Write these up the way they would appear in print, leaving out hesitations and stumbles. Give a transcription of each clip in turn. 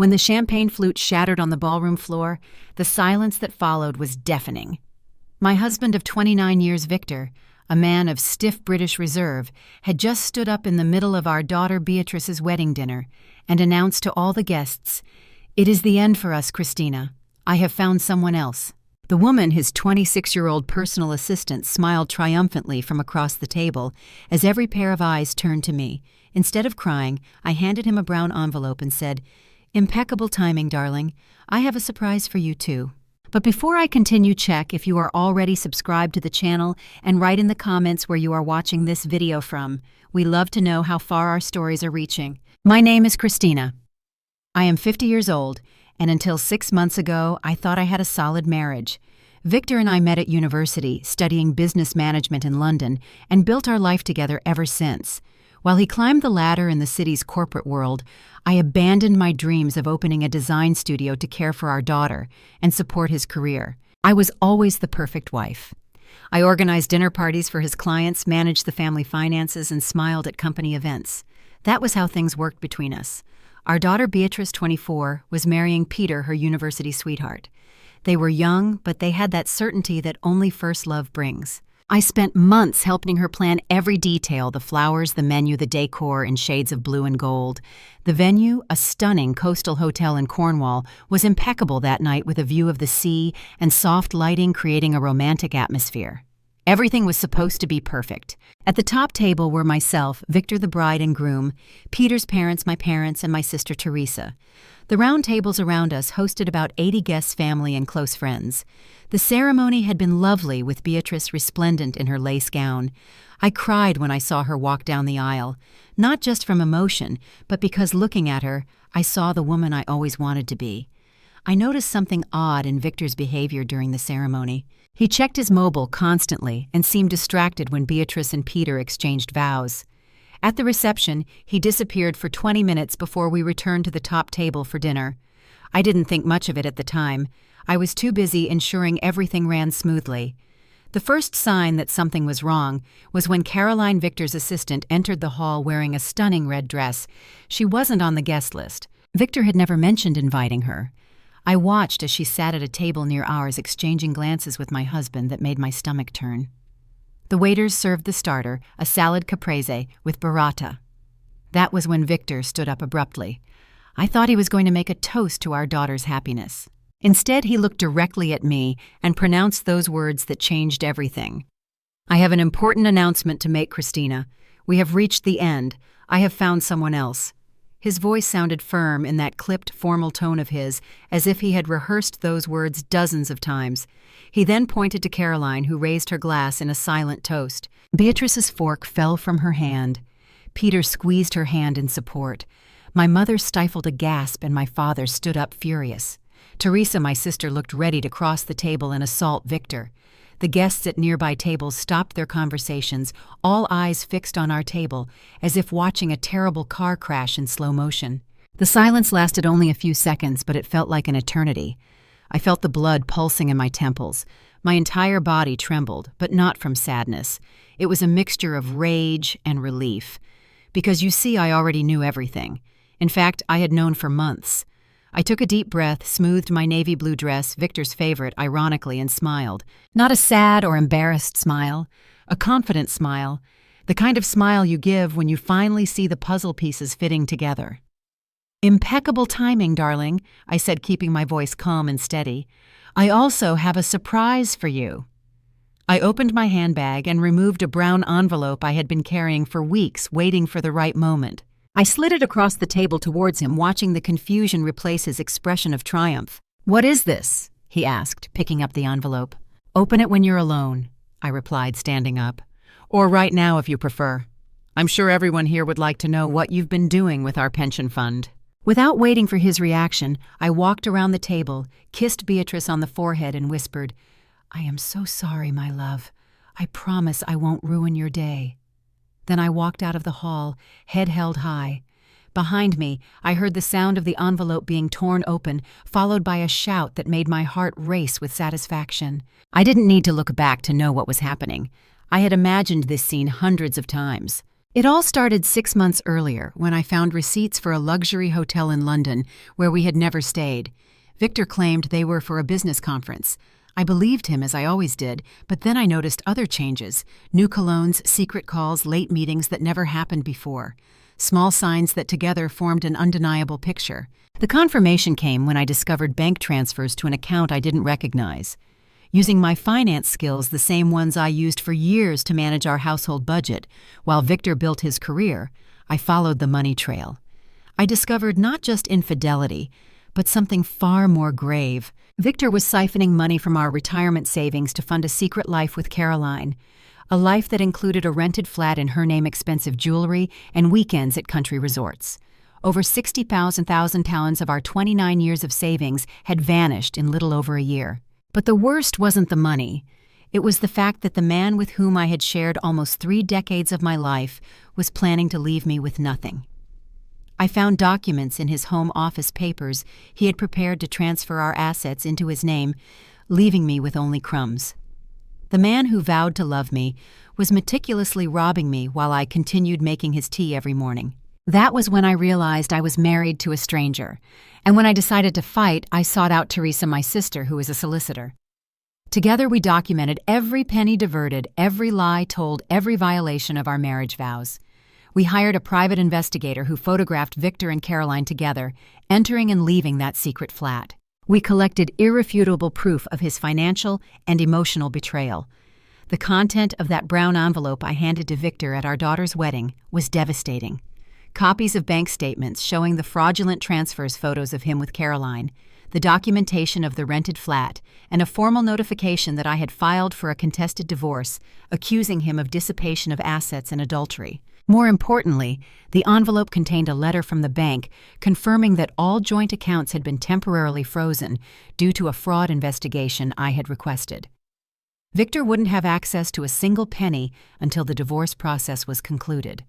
When the champagne flute shattered on the ballroom floor, the silence that followed was deafening. My husband of 29 years, Victor, a man of stiff British reserve, had just stood up in the middle of our daughter Beatrice's wedding dinner and announced to all the guests, "It is the end for us, Christina. I have found someone else." The woman, his 26-year-old personal assistant, smiled triumphantly from across the table as every pair of eyes turned to me. Instead of crying, I handed him a brown envelope and said, "Impeccable timing, darling. I have a surprise for you, too." But before I continue, check if you are already subscribed to the channel and write in the comments where you are watching this video from. We love to know how far our stories are reaching. My name is Christina. I am 50 years old, and until 6 months ago, I thought I had a solid marriage. Victor and I met at university, studying business management in London, and built our life together ever since. While he climbed the ladder in the city's corporate world, I abandoned my dreams of opening a design studio to care for our daughter and support his career. I was always the perfect wife. I organized dinner parties for his clients, managed the family finances, and smiled at company events. That was how things worked between us. Our daughter Beatrice, 24, was marrying Peter, her university sweetheart. They were young, but they had that certainty that only first love brings. I spent months helping her plan every detail: the flowers, the menu, the decor in shades of blue and gold. The venue, a stunning coastal hotel in Cornwall, was impeccable that night with a view of the sea and soft lighting creating a romantic atmosphere. Everything was supposed to be perfect. At the top table were myself, Victor the bride and groom, Peter's parents, my parents, and my sister Teresa. The round tables around us hosted about 80 guests, family, and close friends. The ceremony had been lovely, with Beatrice resplendent in her lace gown. I cried when I saw her walk down the aisle, not just from emotion, but because looking at her, I saw the woman I always wanted to be. I noticed something odd in Victor's behavior during the ceremony. He checked his mobile constantly and seemed distracted when Beatrice and Peter exchanged vows. At the reception, he disappeared for 20 minutes before we returned to the top table for dinner. I didn't think much of it at the time. I was too busy ensuring everything ran smoothly. The first sign that something was wrong was when Caroline, Victor's assistant, entered the hall wearing a stunning red dress. She wasn't on the guest list. Victor had never mentioned inviting her. I watched as she sat at a table near ours, exchanging glances with my husband that made my stomach turn. The waiters served the starter, a salad caprese with burrata. That was when Victor stood up abruptly. I thought he was going to make a toast to our daughter's happiness. Instead, he looked directly at me and pronounced those words that changed everything. "I have an important announcement to make, Christina. We have reached the end. I have found someone else." His voice sounded firm in that clipped, formal tone of his, as if he had rehearsed those words dozens of times. He then pointed to Caroline, who raised her glass in a silent toast. Beatrice's fork fell from her hand. Peter squeezed her hand in support. My mother stifled a gasp, and my father stood up furious. Teresa, my sister, looked ready to cross the table and assault Victor. The guests at nearby tables stopped their conversations, all eyes fixed on our table, as if watching a terrible car crash in slow motion. The silence lasted only a few seconds, but it felt like an eternity. I felt the blood pulsing in my temples. My entire body trembled, but not from sadness. It was a mixture of rage and relief. Because you see, I already knew everything. In fact, I had known for months. I took a deep breath, smoothed my navy blue dress, Victor's favorite, ironically, and smiled. Not a sad or embarrassed smile, a confident smile, the kind of smile you give when you finally see the puzzle pieces fitting together. "Impeccable timing, darling," I said, keeping my voice calm and steady. "I also have a surprise for you." I opened my handbag and removed a brown envelope I had been carrying for weeks, waiting for the right moment. I slid it across the table towards him, watching the confusion replace his expression of triumph. "What is this?" he asked, picking up the envelope. "Open it when you're alone," I replied, standing up. "Or right now if you prefer. I'm sure everyone here would like to know what you've been doing with our pension fund." Without waiting for his reaction, I walked around the table, kissed Beatrice on the forehead, and whispered, "I am so sorry, my love. I promise I won't ruin your day." Then I walked out of the hall, head held high. Behind me, I heard the sound of the envelope being torn open, followed by a shout that made my heart race with satisfaction. I didn't need to look back to know what was happening. I had imagined this scene hundreds of times. It all started 6 months earlier when I found receipts for a luxury hotel in London where we had never stayed. Victor claimed they were for a business conference. I believed him, as I always did, but then I noticed other changes: new colognes, secret calls, late meetings that never happened before. Small signs that together formed an undeniable picture. The confirmation came when I discovered bank transfers to an account I didn't recognize. Using my finance skills, the same ones I used for years to manage our household budget, while Victor built his career, I followed the money trail. I discovered not just infidelity, but something far more grave. Victor was siphoning money from our retirement savings to fund a secret life with Caroline, a life that included a rented flat in her name, expensive jewelry, and weekends at country resorts. Over 60,000 pounds of our 29 years of savings had vanished in little over a year. But the worst wasn't the money. It was the fact that the man with whom I had shared almost 3 decades of my life was planning to leave me with nothing. I found documents in his home office papers he had prepared to transfer our assets into his name, leaving me with only crumbs. The man who vowed to love me was meticulously robbing me while I continued making his tea every morning. That was when I realized I was married to a stranger, and when I decided to fight, I sought out Teresa, my sister, who is a solicitor. Together we documented every penny diverted, every lie told, every violation of our marriage vows. We hired a private investigator who photographed Victor and Caroline together, entering and leaving that secret flat. We collected irrefutable proof of his financial and emotional betrayal. The content of that brown envelope I handed to Victor at our daughter's wedding was devastating. Copies of bank statements showing the fraudulent transfers, photos of him with Caroline, the documentation of the rented flat, and a formal notification that I had filed for a contested divorce, accusing him of dissipation of assets and adultery. More importantly, the envelope contained a letter from the bank confirming that all joint accounts had been temporarily frozen due to a fraud investigation I had requested. Victor wouldn't have access to a single penny until the divorce process was concluded.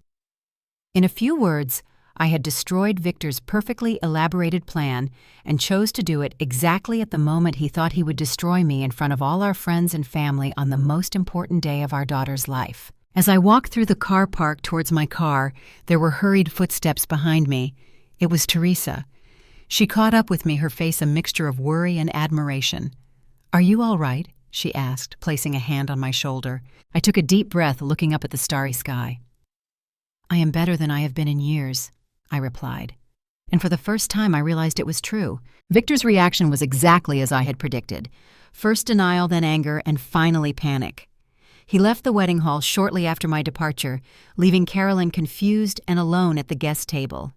In a few words, I had destroyed Victor's perfectly elaborated plan and chose to do it exactly at the moment he thought he would destroy me in front of all our friends and family on the most important day of our daughter's life. As I walked through the car park towards my car, there were hurried footsteps behind me. It was Teresa. She caught up with me, her face a mixture of worry and admiration. "Are you all right?" she asked, placing a hand on my shoulder. I took a deep breath, looking up at the starry sky. "I am better than I have been in years," I replied. And for the first time I realized it was true. Victor's reaction was exactly as I had predicted. First denial, then anger, and finally panic. He left the wedding hall shortly after my departure, leaving Caroline confused and alone at the guest table.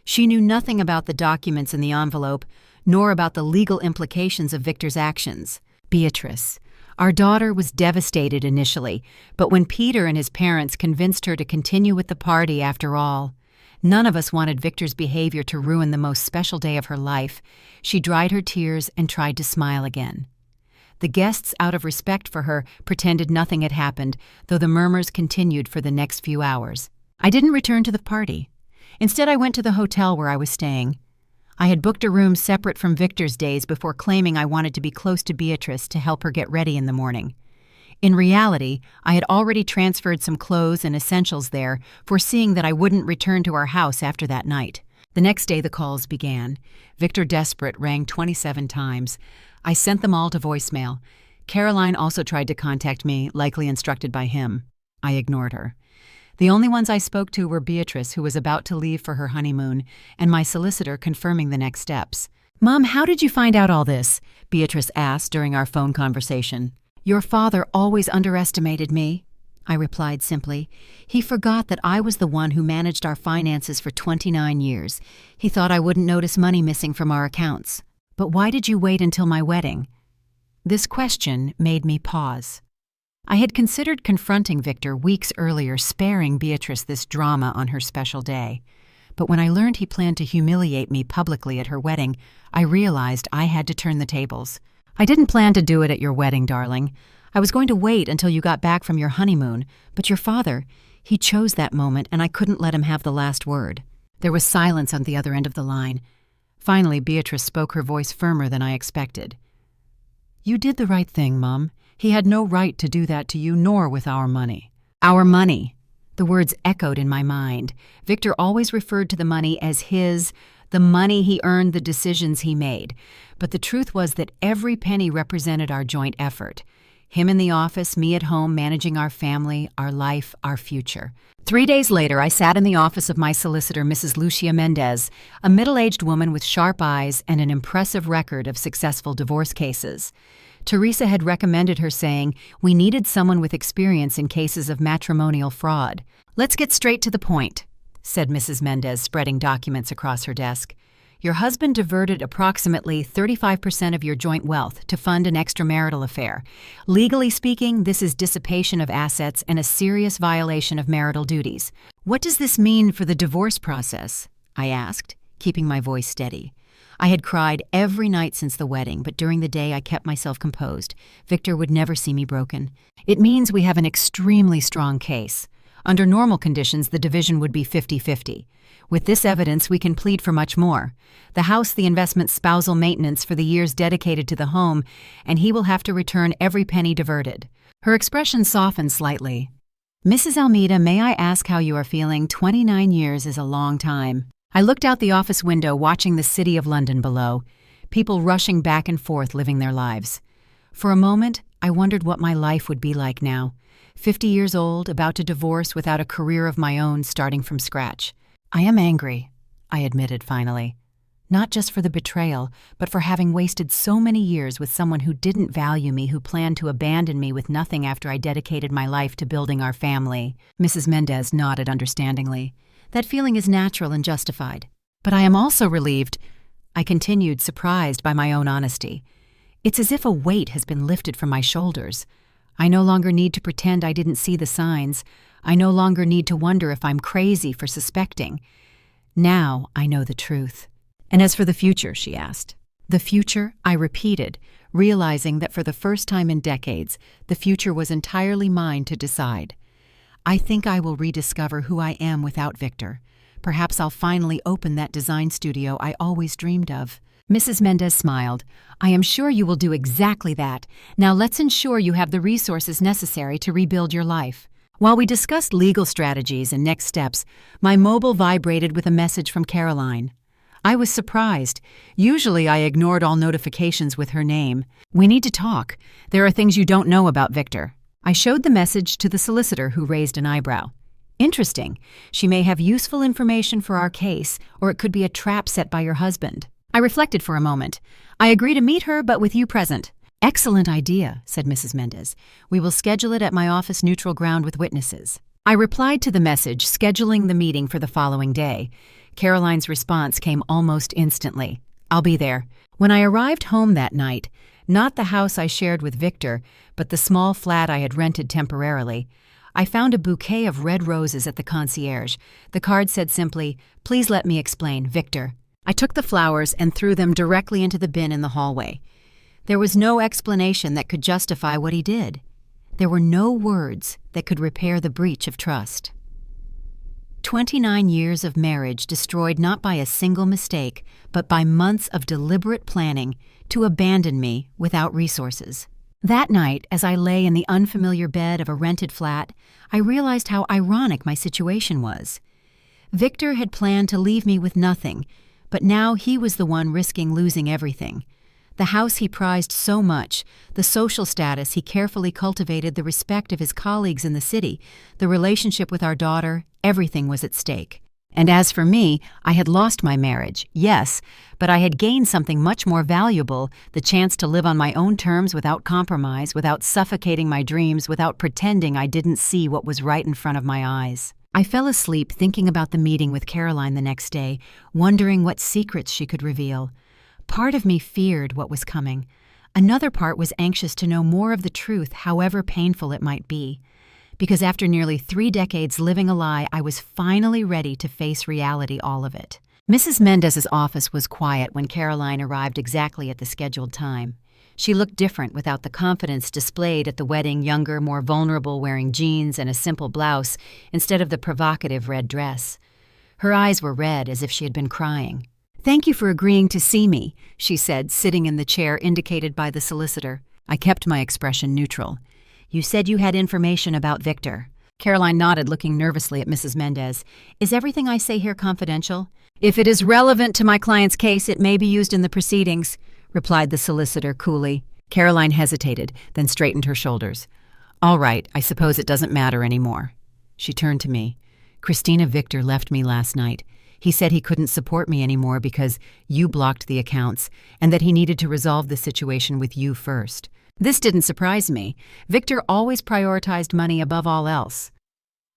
She knew nothing about the documents in the envelope, nor about the legal implications of Victor's actions. Beatrice, our daughter, was devastated initially, but when Peter and his parents convinced her to continue with the party after all, none of us wanted Victor's behavior to ruin the most special day of her life. She dried her tears and tried to smile again. The guests, out of respect for her, pretended nothing had happened, though the murmurs continued for the next few hours. I didn't return to the party. Instead, I went to the hotel where I was staying. I had booked a room separate from Victor's days before claiming I wanted to be close to Beatrice to help her get ready in the morning. In reality, I had already transferred some clothes and essentials there, foreseeing that I wouldn't return to our house after that night. The next day the calls began. Victor, desperate, rang 27 times. I sent them all to voicemail. Caroline also tried to contact me, likely instructed by him. I ignored her. The only ones I spoke to were Beatrice, who was about to leave for her honeymoon, and my solicitor confirming the next steps. "Mom, how did you find out all this?" Beatrice asked during our phone conversation. "Your father always underestimated me," I replied simply. "He forgot that I was the one who managed our finances for 29 years. He thought I wouldn't notice money missing from our accounts. But why did you wait until my wedding?" This question made me pause. I had considered confronting Victor weeks earlier, sparing Beatrice this drama on her special day. But when I learned he planned to humiliate me publicly at her wedding, I realized I had to turn the tables. "I didn't plan to do it at your wedding, darling. I was going to wait until you got back from your honeymoon, but your father, he chose that moment and I couldn't let him have the last word." There was silence on the other end of the line. Finally, Beatrice spoke, her voice firmer than I expected. "You did the right thing, Mom. He had no right to do that to you, nor with our money." "Our money?" The words echoed in my mind. Victor always referred to the money as his, the money he earned, the decisions he made. But the truth was that every penny represented our joint effort. Him in the office, me at home managing our family, our life, our future. 3 days later, I sat in the office of my solicitor, Mrs. Lucia Mendez, a middle-aged woman with sharp eyes and an impressive record of successful divorce cases. Teresa had recommended her, saying, "We needed someone with experience in cases of matrimonial fraud." "Let's get straight to the point," said Mrs. Mendez, spreading documents across her desk. "Your husband diverted approximately 35% of your joint wealth to fund an extramarital affair. Legally speaking, this is dissipation of assets and a serious violation of marital duties. What does this mean for the divorce process?" I asked, keeping my voice steady. I had cried every night since the wedding, but during the day I kept myself composed. Victor would never see me broken. "It means we have an extremely strong case. Under normal conditions, the division would be 50-50. With this evidence, we can plead for much more. The house, the investment, spousal maintenance for the years dedicated to the home, and he will have to return every penny diverted." Her expression softened slightly. "Mrs. Almeida, may I ask how you are feeling? 29 years is a long time." I looked out the office window, watching the city of London below, people rushing back and forth living their lives. For a moment, I wondered what my life would be like now. 50 years old, about to divorce without a career of my own, starting from scratch. "I am angry," I admitted finally. "Not just for the betrayal, but for having wasted so many years with someone who didn't value me, who planned to abandon me with nothing after I dedicated my life to building our family." Mrs. Mendez nodded understandingly. "That feeling is natural and justified. But I am also relieved," I continued, surprised by my own honesty. "It's as if a weight has been lifted from my shoulders. I no longer need to pretend I didn't see the signs. I no longer need to wonder if I'm crazy for suspecting. Now I know the truth." "And as for the future?" she asked. "The future," I repeated, realizing that for the first time in decades, the future was entirely mine to decide. "I think I will rediscover who I am without Victor. Perhaps I'll finally open that design studio I always dreamed of." Mrs. Mendez smiled. "I am sure you will do exactly that. Now let's ensure you have the resources necessary to rebuild your life." While we discussed legal strategies and next steps, my mobile vibrated with a message from Caroline. I was surprised. Usually I ignored all notifications with her name. "We need to talk. There are things you don't know about Victor." I showed the message to the solicitor, who raised an eyebrow. "Interesting. She may have useful information for our case, or it could be a trap set by your husband." I reflected for a moment. "I agree to meet her, but with you present." "Excellent idea," said Mrs. Mendez. "We will schedule it at my office, neutral ground with witnesses." I replied to the message, scheduling the meeting for the following day. Caroline's response came almost instantly. "I'll be there." When I arrived home that night, not the house I shared with Victor, but the small flat I had rented temporarily, I found a bouquet of red roses at the concierge. The card said simply, "Please let me explain, Victor." I took the flowers and threw them directly into the bin in the hallway. There was no explanation that could justify what he did. There were no words that could repair the breach of trust. 29 years of marriage destroyed not by a single mistake, but by months of deliberate planning to abandon me without resources. That night, as I lay in the unfamiliar bed of a rented flat, I realized how ironic my situation was. Victor had planned to leave me with nothing, but now he was the one risking losing everything. The house he prized so much, the social status he carefully cultivated, the respect of his colleagues in the city, the relationship with our daughter, everything was at stake. And as for me, I had lost my marriage, yes, but I had gained something much more valuable, the chance to live on my own terms without compromise, without suffocating my dreams, without pretending I didn't see what was right in front of my eyes. I fell asleep thinking about the meeting with Caroline the next day, wondering what secrets she could reveal. Part of me feared what was coming. Another part was anxious to know more of the truth, however painful it might be. Because after nearly 3 decades living a lie, I was finally ready to face reality, all of it. Mrs. Mendez's office was quiet when Caroline arrived exactly at the scheduled time. She looked different without the confidence displayed at the wedding, younger, more vulnerable, wearing jeans and a simple blouse instead of the provocative red dress. Her eyes were red, as if she had been crying. "Thank you for agreeing to see me," she said, sitting in the chair indicated by the solicitor. I kept my expression neutral. "You said you had information about Victor." Caroline nodded, looking nervously at Mrs. Mendez. Is everything I say here confidential? If it is relevant to my client's case, it may be used in the proceedings, replied the solicitor coolly. Caroline hesitated, then straightened her shoulders. All right, I suppose it doesn't matter anymore. She turned to me. Christina, Victor left me last night. He said he couldn't support me anymore because you blocked the accounts and that he needed to resolve the situation with you first. This didn't surprise me. Victor always prioritized money above all else.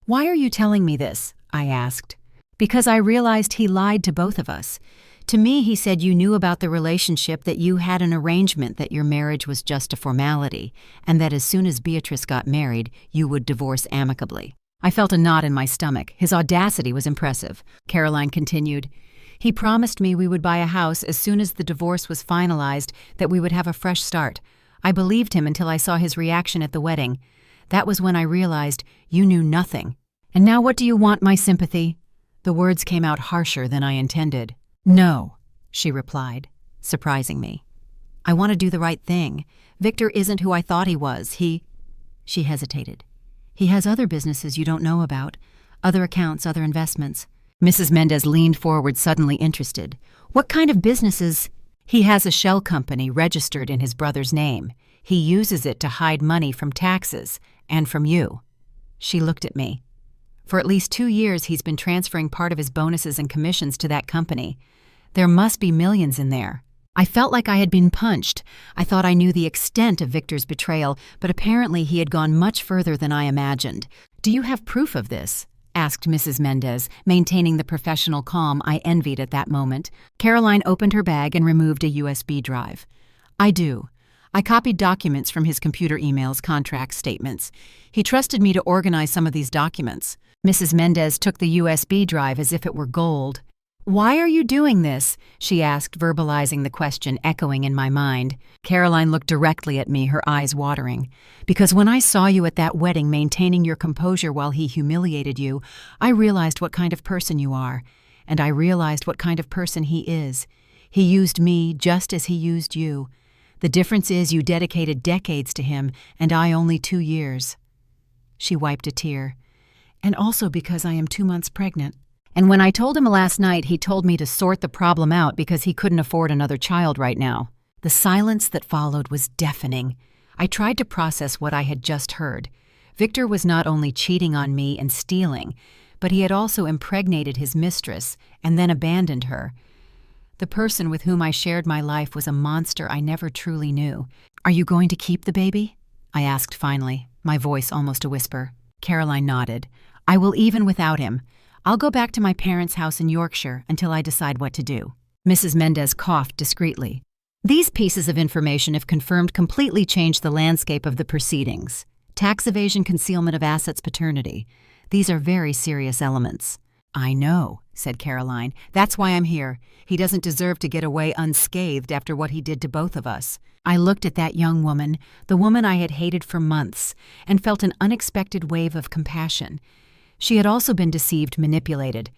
Why are you telling me this? I asked. Because I realized he lied to both of us. To me, he said you knew about the relationship, that you had an arrangement, that your marriage was just a formality, and that as soon as Beatrice got married, you would divorce amicably. I felt a knot in my stomach. His audacity was impressive. Caroline continued. He promised me we would buy a house as soon as the divorce was finalized, that we would have a fresh start. I believed him until I saw his reaction at the wedding. That was when I realized you knew nothing. And now what do you want, my sympathy? The words came out harsher than I intended. No, she replied, surprising me. I want to do the right thing. Victor isn't who I thought he was. She hesitated. He has other businesses you don't know about, other accounts, other investments. Mrs. Mendez leaned forward, suddenly interested. What kind of businesses? He has a shell company registered in his brother's name. He uses it to hide money from taxes and from you. She looked at me. For at least 2 years, he's been transferring part of his bonuses and commissions to that company. There must be millions in there. I felt like I had been punched. I thought I knew the extent of Victor's betrayal, but apparently he had gone much further than I imagined. Do you have proof of this? Asked Mrs. Mendez, maintaining the professional calm I envied at that moment. Caroline opened her bag and removed a USB drive. I do. I copied documents from his computer emails, contract statements. He trusted me to organize some of these documents. Mrs. Mendez took the USB drive as if it were gold. Why are you doing this? She asked, verbalizing the question echoing in my mind. Caroline looked directly at me, her eyes watering. Because when I saw you at that wedding maintaining your composure while he humiliated you, I realized what kind of person you are, and I realized what kind of person he is. He used me just as he used you. The difference is you dedicated decades to him, and I only 2 years. She wiped a tear. And also because I am 2 months pregnant. And when I told him last night, he told me to sort the problem out because he couldn't afford another child right now. The silence that followed was deafening. I tried to process what I had just heard. Victor was not only cheating on me and stealing, but he had also impregnated his mistress and then abandoned her. The person with whom I shared my life was a monster I never truly knew. Are you going to keep the baby? I asked finally, my voice almost a whisper. Caroline nodded. I will, even without him. I'll go back to my parents' house in Yorkshire until I decide what to do. Mrs. Mendez coughed discreetly. These pieces of information, if confirmed, completely changed the landscape of the proceedings. Tax evasion, concealment of assets, paternity. These are very serious elements. I know, said Caroline. That's why I'm here. He doesn't deserve to get away unscathed after what he did to both of us. I looked at that young woman, the woman I had hated for months, and felt an unexpected wave of compassion. She had also been deceived, manipulated.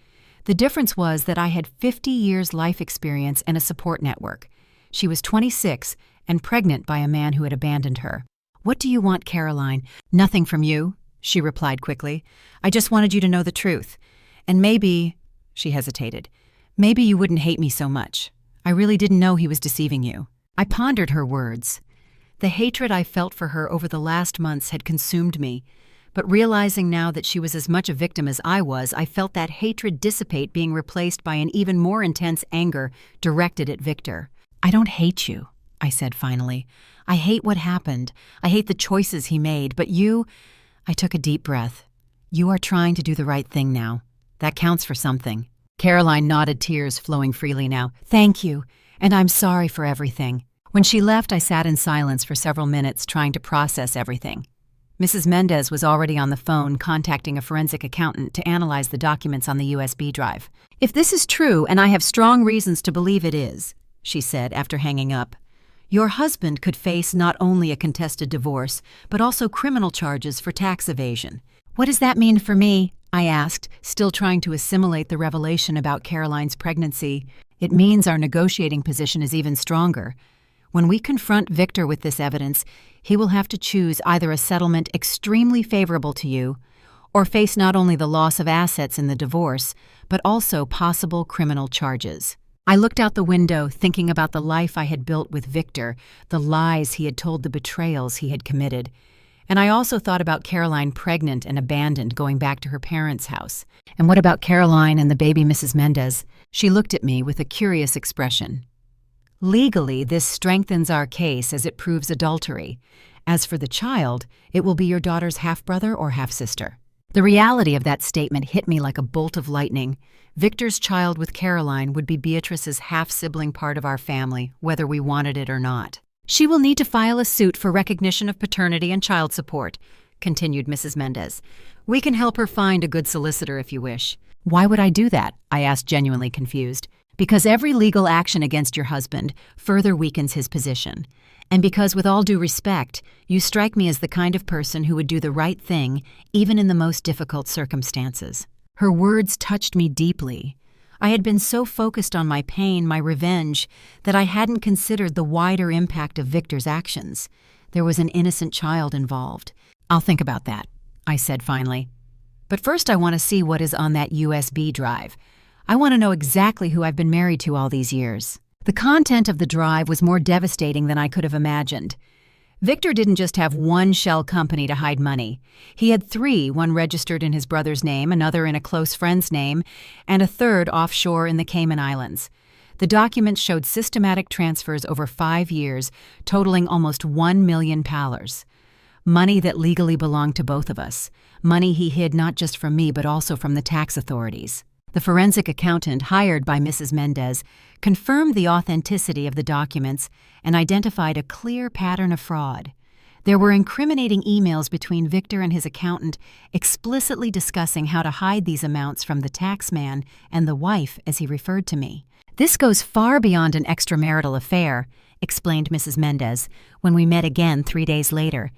The difference was that I had 50 years life experience and a support network. She was 26 and pregnant by a man who had abandoned her. What do you want, Caroline? Nothing from you, she replied quickly. I just wanted you to know the truth. And maybe, she hesitated, maybe you wouldn't hate me so much. I really didn't know he was deceiving you. I pondered her words. The hatred I felt for her over the last months had consumed me. But realizing now that she was as much a victim as I was, I felt that hatred dissipate, being replaced by an even more intense anger directed at Victor. I don't hate you, I said finally. I hate what happened. I hate the choices he made. But you, I took a deep breath. You are trying to do the right thing now. That counts for something. Caroline nodded, tears flowing freely now. Thank you, and I'm sorry for everything. When she left, I sat in silence for several minutes, trying to process everything. Mrs. Mendez was already on the phone, contacting a forensic accountant to analyze the documents on the USB drive. If this is true, and I have strong reasons to believe it is, she said after hanging up, your husband could face not only a contested divorce, but also criminal charges for tax evasion. What does that mean for me? I asked, still trying to assimilate the revelation about Caroline's pregnancy. It means our negotiating position is even stronger. When we confront Victor with this evidence, he will have to choose either a settlement extremely favorable to you or face not only the loss of assets in the divorce, but also possible criminal charges. I looked out the window, thinking about the life I had built with Victor, the lies he had told, the betrayals he had committed. And I also thought about Caroline pregnant and abandoned going back to her parents' house. And what about Caroline and the baby Mrs. Mendez? She looked at me with a curious expression. Legally, this strengthens our case as it proves adultery. As for the child, it will be your daughter's half-brother or half-sister. The reality of that statement hit me like a bolt of lightning. Victor's child with Caroline would be Beatrice's half-sibling part of our family, whether we wanted it or not. She will need to file a suit for recognition of paternity and child support, continued Mrs. Mendez. We can help her find a good solicitor if you wish. Why would I do that? I asked, genuinely confused. Because every legal action against your husband further weakens his position. And because, with all due respect, you strike me as the kind of person who would do the right thing even in the most difficult circumstances. Her words touched me deeply. I had been so focused on my pain, my revenge, that I hadn't considered the wider impact of Victor's actions. There was an innocent child involved. I'll think about that, I said finally. But first I want to see what is on that USB drive. I want to know exactly who I've been married to all these years. The content of the drive was more devastating than I could have imagined. Victor didn't just have one shell company to hide money. He had three, one registered in his brother's name, another in a close friend's name, and a third offshore in the Cayman Islands. The documents showed systematic transfers over 5 years, totaling almost $1 million. Money that legally belonged to both of us. Money he hid not just from me but also from the tax authorities. The forensic accountant hired by Mrs. Mendez confirmed the authenticity of the documents and identified a clear pattern of fraud. There were incriminating emails between Victor and his accountant explicitly discussing how to hide these amounts from the tax man and the wife, as he referred to me. This goes far beyond an extramarital affair, explained Mrs. Mendez when we met again 3 days later.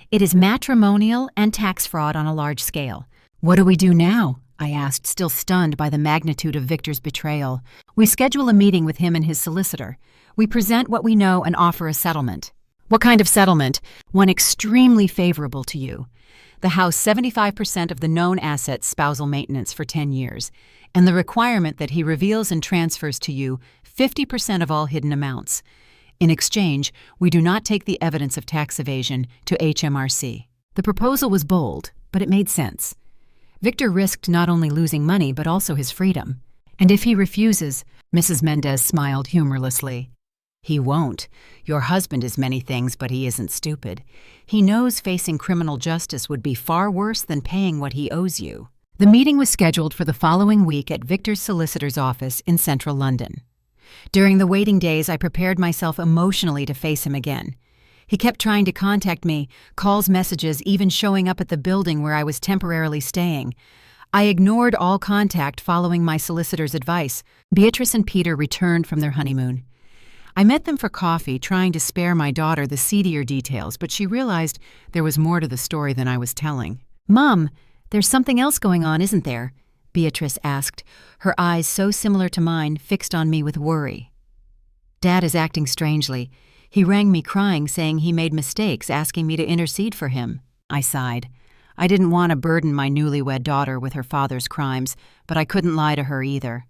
It is matrimonial and tax fraud on a large scale. What do we do now? I asked, still stunned by the magnitude of Victor's betrayal. We schedule a meeting with him and his solicitor. We present what we know and offer a settlement. What kind of settlement? One extremely favorable to you. The house 75% of the known assets spousal maintenance for 10 years, and the requirement that he reveals and transfers to you 50% of all hidden amounts. In exchange, we do not take the evidence of tax evasion to HMRC. The proposal was bold, but it made sense. Victor risked not only losing money but also his freedom. And if he refuses, Mrs. Mendez smiled humorlessly. He won't. Your husband is many things, but he isn't stupid. He knows facing criminal justice would be far worse than paying what he owes you. The meeting was scheduled for the following week at Victor's solicitor's office in central London. During the waiting days, I prepared myself emotionally to face him again. He kept trying to contact me, calls, messages, even showing up at the building where I was temporarily staying. I ignored all contact following my solicitor's advice. Beatrice and Peter returned from their honeymoon. I met them for coffee, trying to spare my daughter the seedier details, but she realized there was more to the story than I was telling. "Mom, there's something else going on, isn't there?" Beatrice asked, her eyes so similar to mine, fixed on me with worry. "Dad is acting strangely. He rang me crying, saying he made mistakes, asking me to intercede for him." I sighed. I didn't want to burden my newlywed daughter with her father's crimes, but I couldn't lie to her either.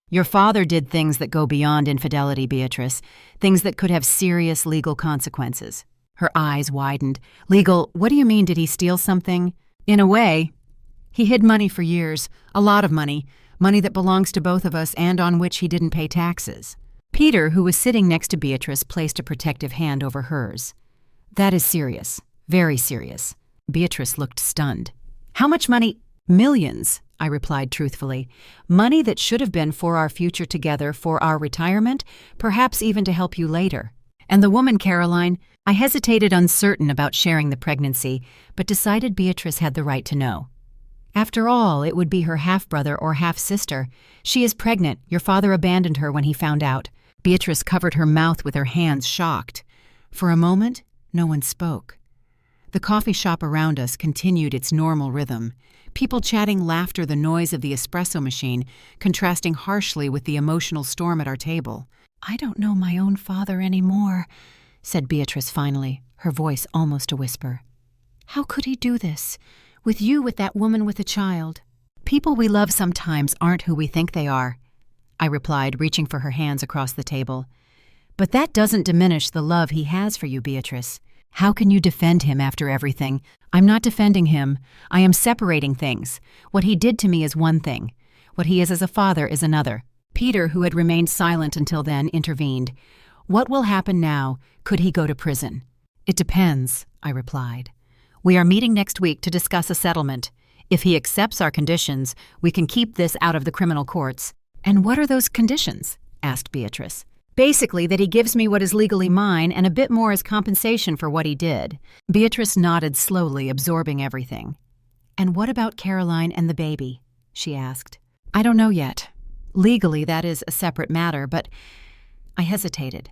"Your father did things that go beyond infidelity, Beatrice, things that could have serious legal consequences." Her eyes widened. "Legal? What do you mean? Did he steal something?" "In a way. He hid money for years, a lot of money, money that belongs to both of us and on which he didn't pay taxes." Peter, who was sitting next to Beatrice, placed a protective hand over hers. "That is serious, very serious." Beatrice looked stunned. "How much money?" "Millions," I replied truthfully. "Money that should have been for our future together, for our retirement, perhaps even to help you later." "And the woman, Caroline?" I hesitated, uncertain about sharing the pregnancy, but decided Beatrice had the right to know. "After all, it would be her half-brother or half-sister. She is pregnant. Your father abandoned her when he found out." Beatrice covered her mouth with her hands, shocked. For a moment, no one spoke. The coffee shop around us continued its normal rhythm. People chatting, laughter, the noise of the espresso machine, contrasting harshly with the emotional storm at our table. "I don't know my own father anymore," said Beatrice finally, her voice almost a whisper. "How could he do this? With you with that woman with a child. People we love sometimes aren't who we think they are, I replied, reaching for her hands across the table. But that doesn't diminish the love he has for you, Beatrice. How can you defend him after everything? I'm not defending him. I am separating things. What he did to me is one thing. What he is as a father is another. Peter, who had remained silent until then, intervened. What will happen now? Could he go to prison? It depends, I replied. We are meeting next week to discuss a settlement. If he accepts our conditions, we can keep this out of the criminal courts. And what are those conditions? Asked Beatrice. Basically, that he gives me what is legally mine and a bit more as compensation for what he did. Beatrice nodded slowly, absorbing everything. And what about Caroline and the baby? She asked. I don't know yet. Legally, that is a separate matter, but I hesitated.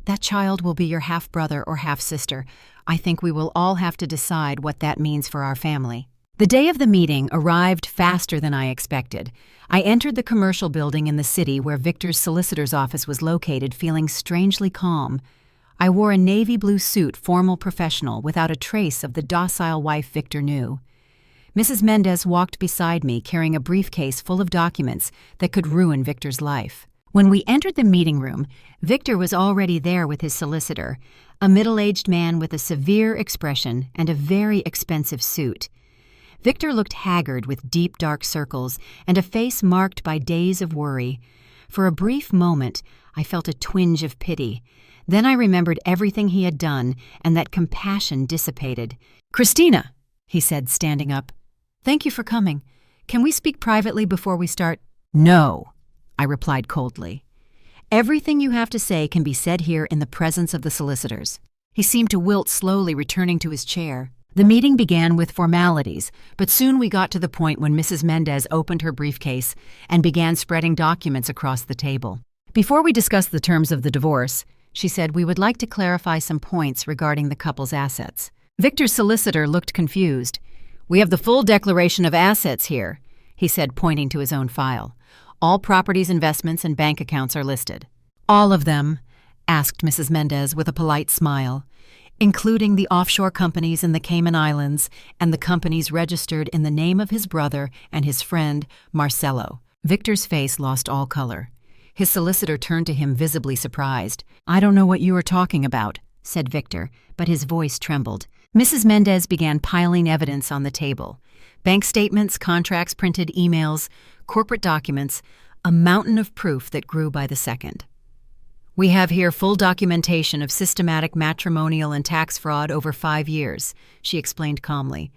That child will be your half-brother or half-sister. I think we will all have to decide what that means for our family. The day of the meeting arrived faster than I expected. I entered the commercial building in the city where Victor's solicitor's office was located, feeling strangely calm. I wore a navy blue suit, formal professional, without a trace of the docile wife Victor knew. Mrs. Mendez walked beside me, carrying a briefcase full of documents that could ruin Victor's life. When we entered the meeting room, Victor was already there with his solicitor, a middle-aged man with a severe expression and a very expensive suit. Victor looked haggard with deep dark circles and a face marked by days of worry. For a brief moment, I felt a twinge of pity. Then I remembered everything he had done, and that compassion dissipated. "Christina," he said, standing up. "Thank you for coming. Can we speak privately before we start?" "No," I replied coldly. "Everything you have to say can be said here in the presence of the solicitors." He seemed to wilt slowly, returning to his chair. The meeting began with formalities, but soon we got to the point when Mrs. Mendez opened her briefcase and began spreading documents across the table. "Before we discuss the terms of the divorce," she said, "we would like to clarify some points regarding the couple's assets." Victor's solicitor looked confused. "We have the full declaration of assets here," he said, pointing to his own file. "All properties, investments, and bank accounts are listed." "All of them?" asked Mrs. Mendez with a polite smile. "Including the offshore companies in the Cayman Islands and the companies registered in the name of his brother and his friend, Marcelo." Victor's face lost all color. His solicitor turned to him, visibly surprised. "I don't know what you are talking about," said Victor, but his voice trembled. Mrs. Mendez began piling evidence on the table. Bank statements, contracts, printed emails, corporate documents, a mountain of proof that grew by the second. "We have here full documentation of systematic matrimonial and tax fraud over 5 years, she explained calmly.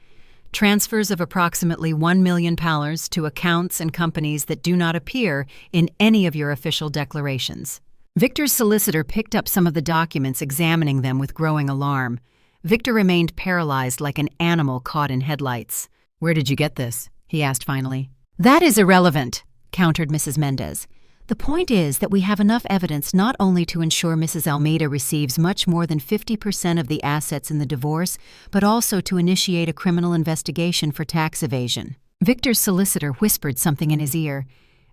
"Transfers of approximately $1 million to accounts and companies that do not appear in any of your official declarations." Victor's solicitor picked up some of the documents, examining them with growing alarm. Victor remained paralyzed like an animal caught in headlights. "Where did you get this?" he asked finally. "That is irrelevant," countered Mrs. Mendez. "The point is that we have enough evidence not only to ensure Mrs. Almeida receives much more than 50% of the assets in the divorce, but also to initiate a criminal investigation for tax evasion." Victor's solicitor whispered something in his ear.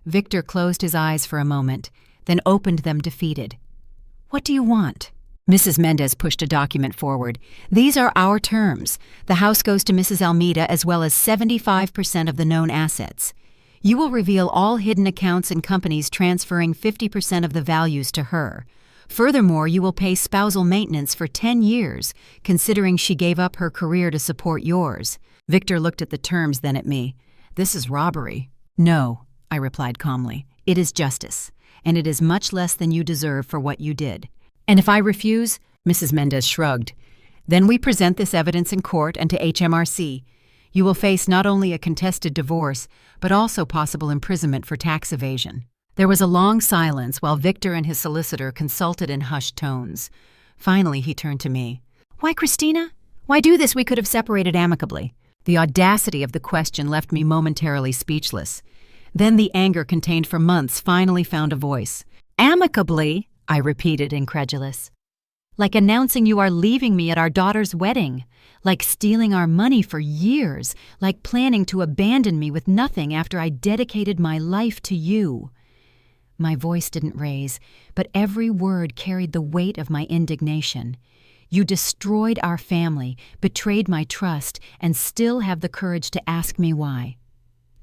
Victor closed his eyes for a moment, then opened them defeated. "What do you want?" Mrs. Mendez pushed a document forward. "These are our terms. The house goes to Mrs. Almeida as well as 75% of the known assets. You will reveal all hidden accounts and companies transferring 50% of the values to her. Furthermore, you will pay spousal maintenance for 10 years, considering she gave up her career to support yours." Victor looked at the terms, then at me. "This is robbery." "No," I replied calmly. "It is justice, and it is much less than you deserve for what you did." "And if I refuse?" Mrs. Mendez shrugged. "Then we present this evidence in court and to HMRC. You will face not only a contested divorce, but also possible imprisonment for tax evasion." There was a long silence while Victor and his solicitor consulted in hushed tones. Finally, he turned to me. "Why, Christina? Why do this? We could have separated amicably." The audacity of the question left me momentarily speechless. Then the anger contained for months finally found a voice. "Amicably?" I repeated, incredulous. "Like announcing you are leaving me at our daughter's wedding. Like stealing our money for years. Like planning to abandon me with nothing after I dedicated my life to you." My voice didn't raise, but every word carried the weight of my indignation. You destroyed our family, betrayed my trust, and still have the courage to ask me why.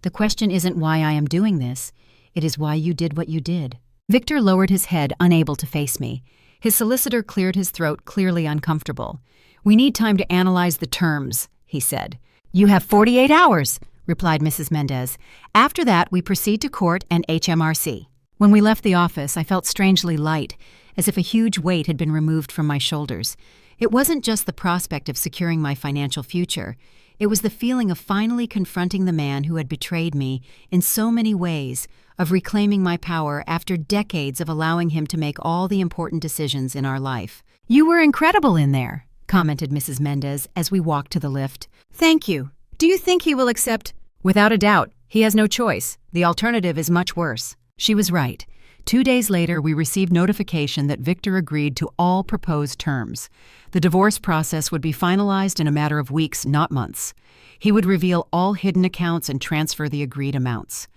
The question isn't why I am doing this. It is why you did what you did." Victor lowered his head, unable to face me. His solicitor cleared his throat, clearly uncomfortable. "We need time to analyze the terms," he said. "You have 48 hours," replied Mrs. Mendez. "After that, we proceed to court and HMRC." When we left the office, I felt strangely light, as if a huge weight had been removed from my shoulders. It wasn't just the prospect of securing my financial future. It was the feeling of finally confronting the man who had betrayed me in so many ways, of reclaiming my power after decades of allowing him to make all the important decisions in our life. "You were incredible in there," commented Mrs. Mendez as we walked to the lift. "Thank you. Do you think he will accept?" "Without a doubt. He has no choice. The alternative is much worse." She was right. 2 days later, we received notification that Victor agreed to all proposed terms. The divorce process would be finalized in a matter of weeks, not months. He would reveal all hidden accounts and transfer the agreed amounts.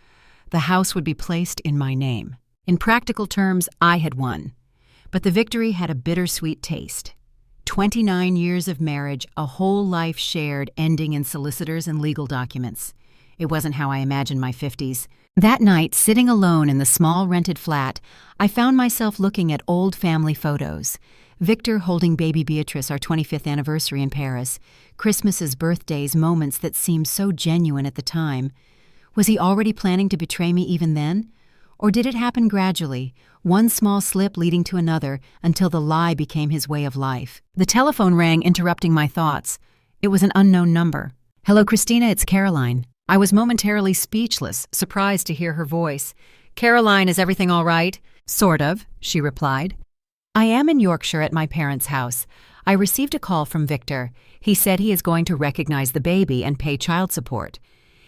The house would be placed in my name. In practical terms, I had won. But the victory had a bittersweet taste. 29 years of marriage, a whole life shared, ending in solicitors and legal documents. It wasn't how I imagined my 50s. That night, sitting alone in the small rented flat, I found myself looking at old family photos. Victor holding baby Beatrice, our 25th anniversary in Paris. Christmases, birthdays, moments that seemed so genuine at the time. Was he already planning to betray me even then? Or did it happen gradually, one small slip leading to another, until the lie became his way of life? The telephone rang, interrupting my thoughts. It was an unknown number. "Hello, Christina, it's Caroline." I was momentarily speechless, surprised to hear her voice. "Caroline, is everything all right?" "Sort of," she replied. "I am in Yorkshire at my parents' house. I received a call from Victor. He said he is going to recognize the baby and pay child support.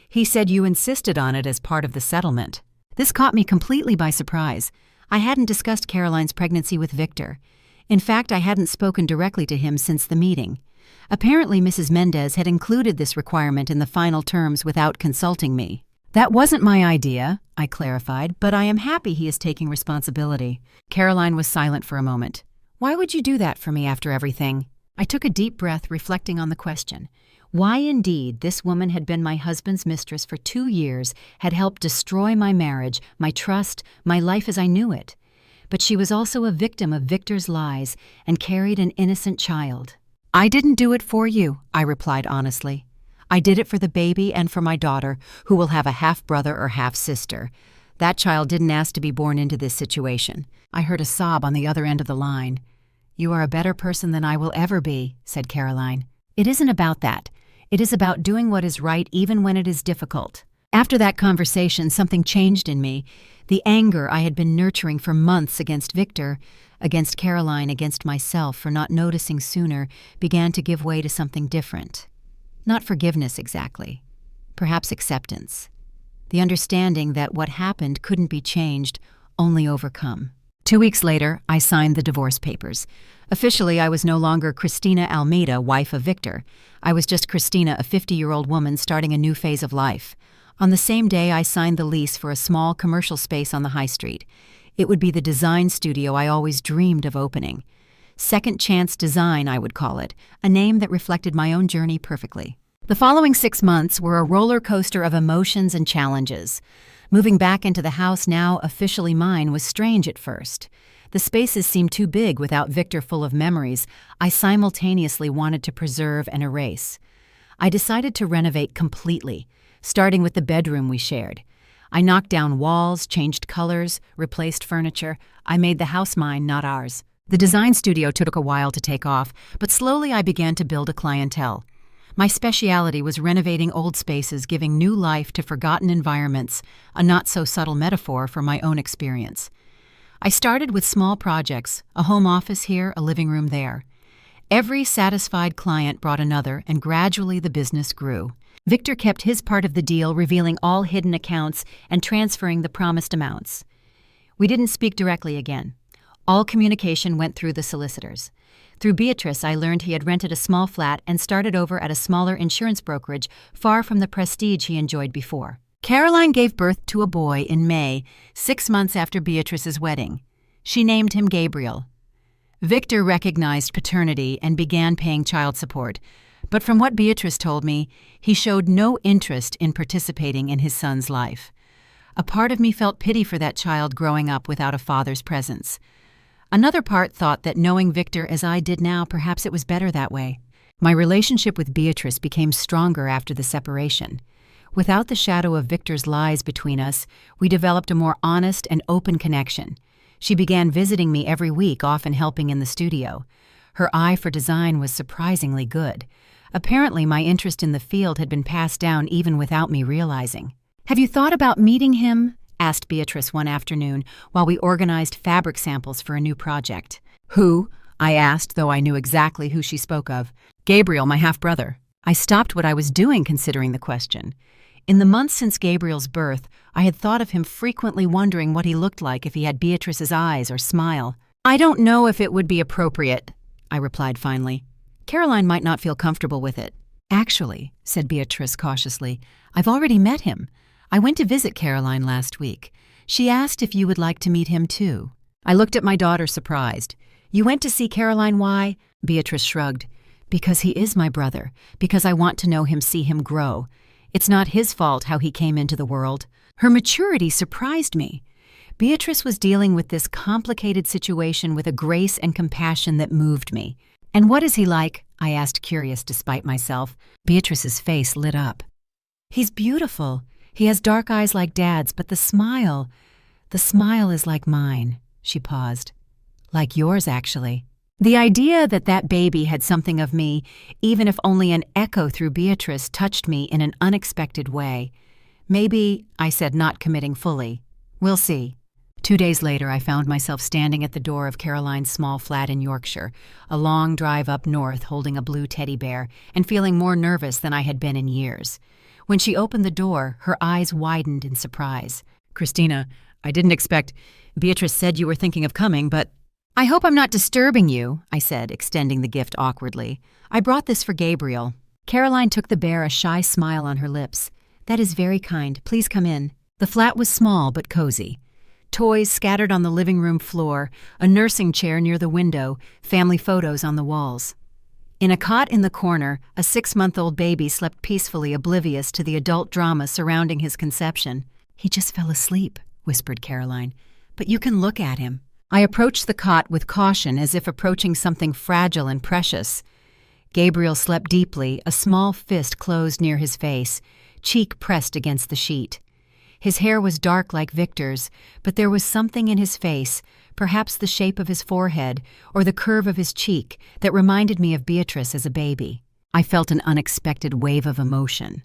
He said you insisted on it as part of the settlement." This caught me completely by surprise. I hadn't discussed Caroline's pregnancy with Victor. In fact, I hadn't spoken directly to him since the meeting. Apparently, Mrs. Mendez had included this requirement in the final terms without consulting me. "That wasn't my idea," I clarified, "but I am happy he is taking responsibility." Caroline was silent for a moment. "Why would you do that for me after everything?" I took a deep breath, reflecting on the question. Why indeed this woman had been my husband's mistress for 2 years, had helped destroy my marriage, my trust, my life as I knew it. But she was also a victim of Victor's lies and carried an innocent child. "I didn't do it for you," I replied honestly. "I did it for the baby and for my daughter, who will have a half-brother or half-sister. That child didn't ask to be born into this situation." I heard a sob on the other end of the line. "You are a better person than I will ever be," said Caroline. "It isn't about that. It is about doing what is right even when it is difficult." After that conversation, something changed in me. The anger I had been nurturing for months against Victor, against Caroline, against myself for not noticing sooner, began to give way to something different. Not forgiveness exactly. Perhaps acceptance. The understanding that what happened couldn't be changed, only overcome. 2 weeks later, I signed the divorce papers. Officially, I was no longer Christina Almeida, wife of Victor. I was just Christina, a 50-year-old woman starting a new phase of life. On the same day, I signed the lease for a small commercial space on the high street. It would be the design studio I always dreamed of opening. Second Chance Design, I would call it, a name that reflected my own journey perfectly. The following 6 months were a roller coaster of emotions and challenges. Moving back into the house now officially mine was strange at first. The spaces seemed too big without Victor full of memories I simultaneously wanted to preserve and erase. I decided to renovate completely, starting with the bedroom we shared. I knocked down walls, changed colors, replaced furniture. I made the house mine, not ours. The design studio took a while to take off, but slowly I began to build a clientele. My speciality was renovating old spaces, giving new life to forgotten environments, a not-so-subtle metaphor for my own experience. I started with small projects, a home office here, a living room there. Every satisfied client brought another, and gradually the business grew. Victor kept his part of the deal, revealing all hidden accounts and transferring the promised amounts. We didn't speak directly again. All communication went through the solicitors. Through Beatrice, I learned he had rented a small flat and started over at a smaller insurance brokerage far from the prestige he enjoyed before. Caroline gave birth to a boy in May, 6 months after Beatrice's wedding. She named him Gabriel. Victor recognized paternity and began paying child support, but from what Beatrice told me, he showed no interest in participating in his son's life. A part of me felt pity for that child growing up without a father's presence. Another part thought that knowing Victor as I did now, perhaps it was better that way. My relationship with Beatrice became stronger after the separation. Without the shadow of Victor's lies between us, we developed a more honest and open connection. She began visiting me every week, often helping in the studio. Her eye for design was surprisingly good. Apparently, my interest in the field had been passed down even without me realizing. "Have you thought about meeting him?" asked Beatrice one afternoon while we organized fabric samples for a new project. "Who?" I asked, though I knew exactly who she spoke of. "Gabriel, my half-brother." I stopped what I was doing considering the question. In the months since Gabriel's birth, I had thought of him frequently wondering what he looked like if he had Beatrice's eyes or smile. "I don't know if it would be appropriate," I replied finally. "Caroline might not feel comfortable with it." "Actually," said Beatrice cautiously, "I've already met him. I went to visit Caroline last week. She asked if you would like to meet him too." I looked at my daughter surprised. "You went to see Caroline, why?" Beatrice shrugged. "Because he is my brother, because I want to know him, see him grow. It's not his fault how he came into the world." Her maturity surprised me. Beatrice was dealing with this complicated situation with a grace and compassion that moved me. "And what is he like?" I asked, curious despite myself. Beatrice's face lit up. "He's beautiful. He has dark eyes like Dad's, but the smile is like mine." She paused. "Like yours, actually." The idea that that baby had something of me, even if only an echo through Beatrice, touched me in an unexpected way. "Maybe," I said, not committing fully. "We'll see." 2 days later, I found myself standing at the door of Caroline's small flat in Yorkshire, a long drive up north holding a blue teddy bear and feeling more nervous than I had been in years. When she opened the door, her eyes widened in surprise. "Christina, I didn't expect— Beatrice said you were thinking of coming, but—" "I hope I'm not disturbing you," I said, extending the gift awkwardly. "I brought this for Gabriel." Caroline took the bear, a shy smile on her lips. "That is very kind. Please come in." The flat was small but cozy. Toys scattered on the living room floor, a nursing chair near the window, family photos on the walls. In a cot in the corner, a 6-month-old baby slept peacefully, oblivious to the adult drama surrounding his conception. "He just fell asleep," whispered Caroline. "But you can look at him." I approached the cot with caution, as if approaching something fragile and precious. Gabriel slept deeply, a small fist closed near his face, cheek pressed against the sheet. His hair was dark like Victor's, but there was something in his face, perhaps the shape of his forehead or the curve of his cheek, that reminded me of Beatrice as a baby. I felt an unexpected wave of emotion.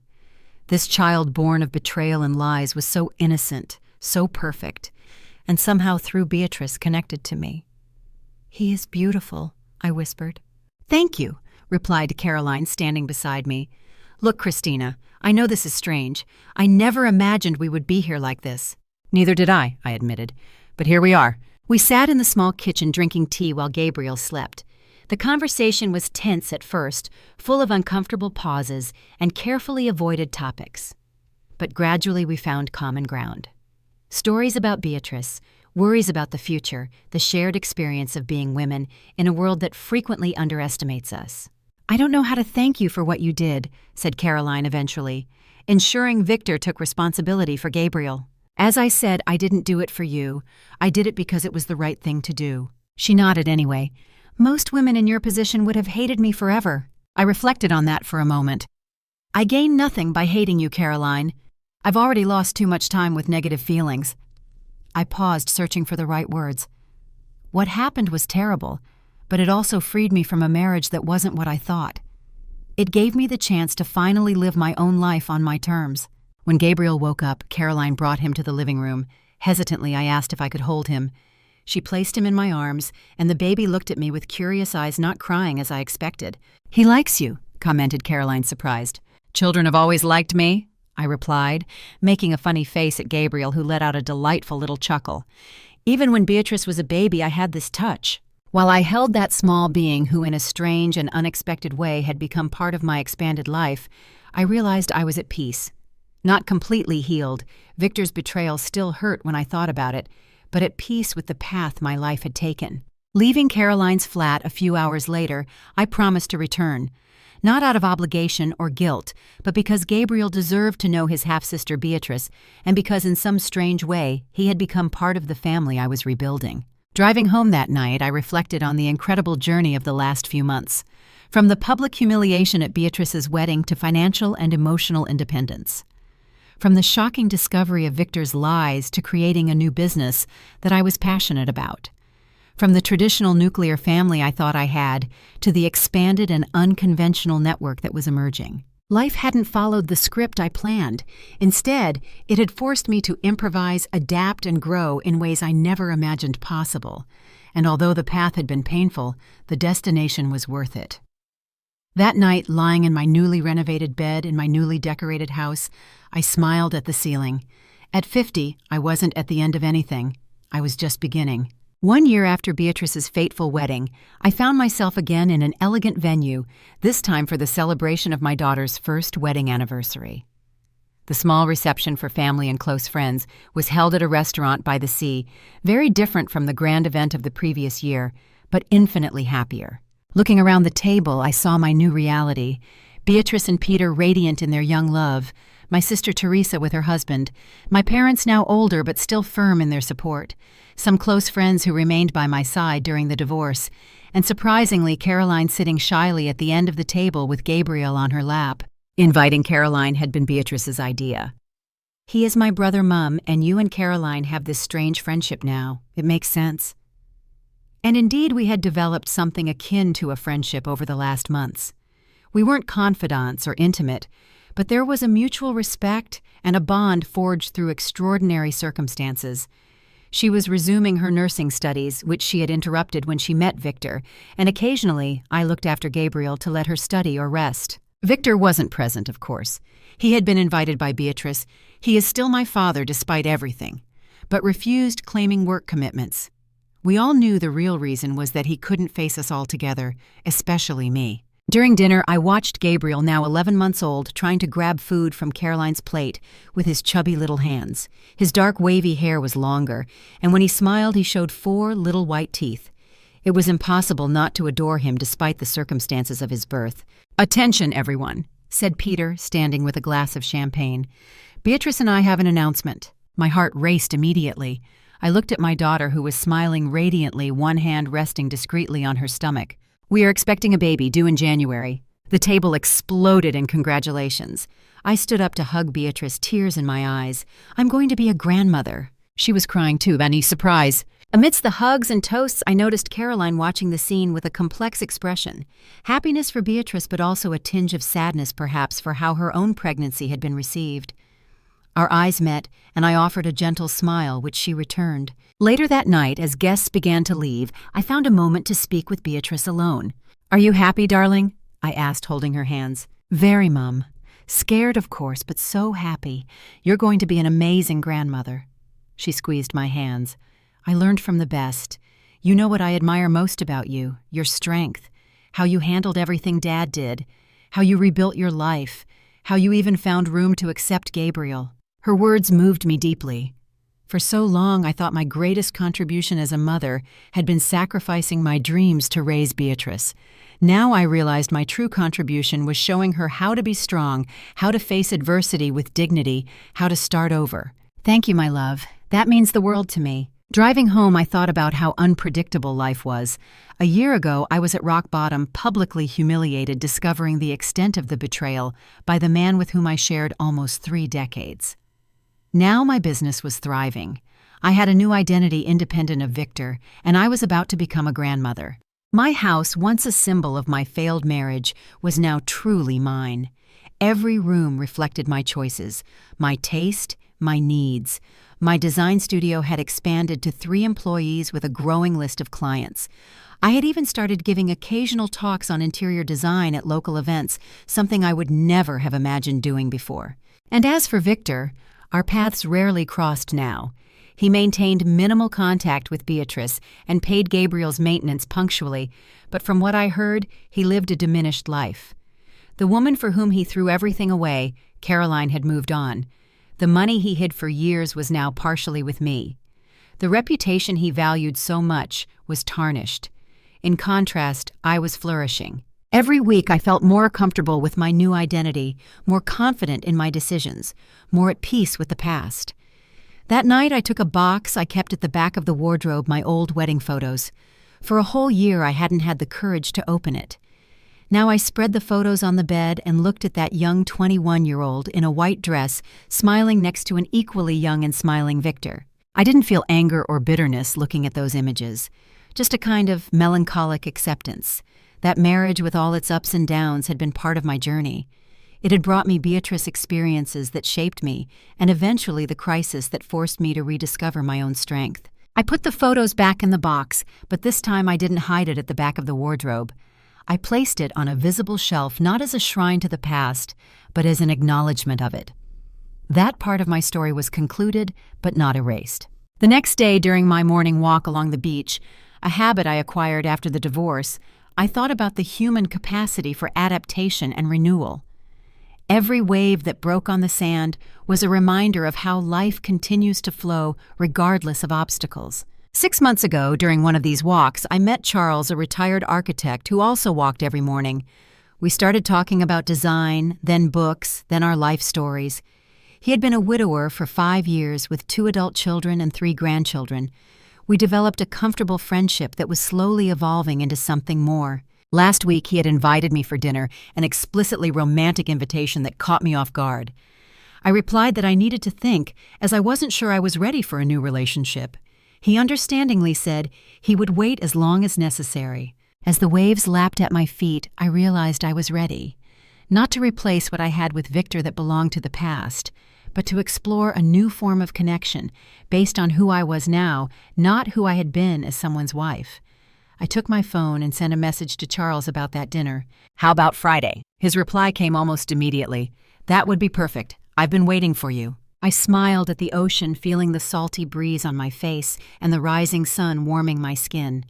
This child born of betrayal and lies was so innocent, so perfect, and somehow through Beatrice connected to me. "He is beautiful," I whispered. "Thank you," replied Caroline, standing beside me. "Look, Christina, I know this is strange. I never imagined we would be here like this." "Neither did I admitted. "But here we are." We sat in the small kitchen drinking tea while Gabriel slept. The conversation was tense at first, full of uncomfortable pauses and carefully avoided topics. But gradually we found common ground. Stories about Beatrice, worries about the future, the shared experience of being women in a world that frequently underestimates us. "I don't know how to thank you for what you did," said Caroline eventually. "Ensuring Victor took responsibility for Gabriel. As I said, I didn't do it for you. I did it because it was the right thing to do." She nodded anyway. "Most women in your position would have hated me forever." I reflected on that for a moment. "I gain nothing by hating you, Caroline. I've already lost too much time with negative feelings." I paused, searching for the right words. What happened was terrible, but it also freed me from a marriage that wasn't what I thought. It gave me the chance to finally live my own life on my terms. When Gabriel woke up, Caroline brought him to the living room. Hesitantly, I asked if I could hold him. She placed him in my arms, and the baby looked at me with curious eyes, not crying as I expected. "He likes you," commented Caroline, surprised. "Children have always liked me," I replied, making a funny face at Gabriel, who let out a delightful little chuckle. "Even when Beatrice was a baby, I had this touch." While I held that small being who in a strange and unexpected way had become part of my expanded life, I realized I was at peace. Not completely healed, Victor's betrayal still hurt when I thought about it, but at peace with the path my life had taken. Leaving Caroline's flat a few hours later, I promised to return, not out of obligation or guilt, but because Gabriel deserved to know his half-sister Beatrice, and because in some strange way he had become part of the family I was rebuilding. Driving home that night, I reflected on the incredible journey of the last few months, from the public humiliation at Beatrice's wedding to financial and emotional independence. From the shocking discovery of Victor's lies to creating a new business that I was passionate about. From the traditional nuclear family I thought I had to the expanded and unconventional network that was emerging. Life hadn't followed the script I planned. Instead, it had forced me to improvise, adapt, and grow in ways I never imagined possible. And although the path had been painful, the destination was worth it. That night, lying in my newly renovated bed in my newly decorated house, I smiled at the ceiling. At 50, I wasn't at the end of anything. I was just beginning. 1 year after Beatrice's fateful wedding, I found myself again in an elegant venue, this time for the celebration of my daughter's first wedding anniversary. The small reception for family and close friends was held at a restaurant by the sea, very different from the grand event of the previous year, but infinitely happier. Looking around the table, I saw my new reality. Beatrice and Peter radiant in their young love, my sister Teresa with her husband, my parents now older but still firm in their support, some close friends who remained by my side during the divorce, and surprisingly Caroline sitting shyly at the end of the table with Gabriel on her lap. Inviting Caroline had been Beatrice's idea. "He is my brother, Mum, and you and Caroline have this strange friendship now. It makes sense." And indeed we had developed something akin to a friendship over the last months. We weren't confidants or intimate, but there was a mutual respect and a bond forged through extraordinary circumstances. She was resuming her nursing studies, which she had interrupted when she met Victor, and occasionally I looked after Gabriel to let her study or rest. Victor wasn't present, of course. He had been invited by Beatrice. He is still my father despite everything, but refused claiming work commitments. We all knew the real reason was that he couldn't face us all together, especially me. During dinner, I watched Gabriel, now 11 months old, trying to grab food from Caroline's plate with his chubby little hands. His dark wavy hair was longer, and when he smiled he showed 4 little white teeth. It was impossible not to adore him despite the circumstances of his birth. "Attention, everyone," said Peter, standing with a glass of champagne. "Beatrice and I have an announcement." My heart raced immediately. I looked at my daughter, who was smiling radiantly, one hand resting discreetly on her stomach. "We are expecting a baby due in January." The table exploded in congratulations. I stood up to hug Beatrice, tears in my eyes. "I'm going to be a grandmother." She was crying too, any surprise. Amidst the hugs and toasts, I noticed Caroline watching the scene with a complex expression. Happiness for Beatrice, but also a tinge of sadness perhaps for how her own pregnancy had been received. Our eyes met, and I offered a gentle smile, which she returned. Later that night, as guests began to leave, I found a moment to speak with Beatrice alone. "Are you happy, darling?" I asked, holding her hands. "Very, Mum. Scared, of course, but so happy. You're going to be an amazing grandmother." She squeezed my hands. "I learned from the best. You know what I admire most about you, your strength, how you handled everything Dad did, how you rebuilt your life, how you even found room to accept Gabriel." Her words moved me deeply. For so long, I thought my greatest contribution as a mother had been sacrificing my dreams to raise Beatrice. Now I realized my true contribution was showing her how to be strong, how to face adversity with dignity, how to start over. "Thank you, my love. That means the world to me." Driving home, I thought about how unpredictable life was. A year ago, I was at rock bottom, publicly humiliated, discovering the extent of the betrayal by the man with whom I shared almost 3 decades. Now my business was thriving. I had a new identity independent of Victor, and I was about to become a grandmother. My house, once a symbol of my failed marriage, was now truly mine. Every room reflected my choices, my taste, my needs. My design studio had expanded to 3 employees with a growing list of clients. I had even started giving occasional talks on interior design at local events, something I would never have imagined doing before. And as for Victor, our paths rarely crossed now. He maintained minimal contact with Beatrice and paid Gabriel's maintenance punctually, but from what I heard, he lived a diminished life. The woman for whom he threw everything away, Caroline, had moved on. The money he hid for years was now partially with me. The reputation he valued so much was tarnished. In contrast, I was flourishing. Every week I felt more comfortable with my new identity, more confident in my decisions, more at peace with the past. That night I took a box I kept at the back of the wardrobe, my old wedding photos. For a whole year I hadn't had the courage to open it. Now I spread the photos on the bed and looked at that young 21-year-old in a white dress, smiling next to an equally young and smiling Victor. I didn't feel anger or bitterness looking at those images, just a kind of melancholic acceptance. That marriage with all its ups and downs had been part of my journey. It had brought me Beatrice experiences that shaped me, and eventually the crisis that forced me to rediscover my own strength. I put the photos back in the box, but this time I didn't hide it at the back of the wardrobe. I placed it on a visible shelf, not as a shrine to the past, but as an acknowledgement of it. That part of my story was concluded, but not erased. The next day, during my morning walk along the beach, a habit I acquired after the divorce, I thought about the human capacity for adaptation and renewal. Every wave that broke on the sand was a reminder of how life continues to flow regardless of obstacles. 6 months ago, during one of these walks, I met Charles, a retired architect who also walked every morning. We started talking about design, then books, then our life stories. He had been a widower for 5 years with 2 adult children and 3 grandchildren. We developed a comfortable friendship that was slowly evolving into something more. Last week, he had invited me for dinner, an explicitly romantic invitation that caught me off guard. I replied that I needed to think, as I wasn't sure I was ready for a new relationship. He understandingly said he would wait as long as necessary. As the waves lapped at my feet, I realized I was ready. Not to replace what I had with Victor that belonged to the past, but to explore a new form of connection based on who I was now, not who I had been as someone's wife. I took my phone and sent a message to Charles about that dinner. "How about Friday?" His reply came almost immediately. "That would be perfect. I've been waiting for you." I smiled at the ocean, feeling the salty breeze on my face and the rising sun warming my skin.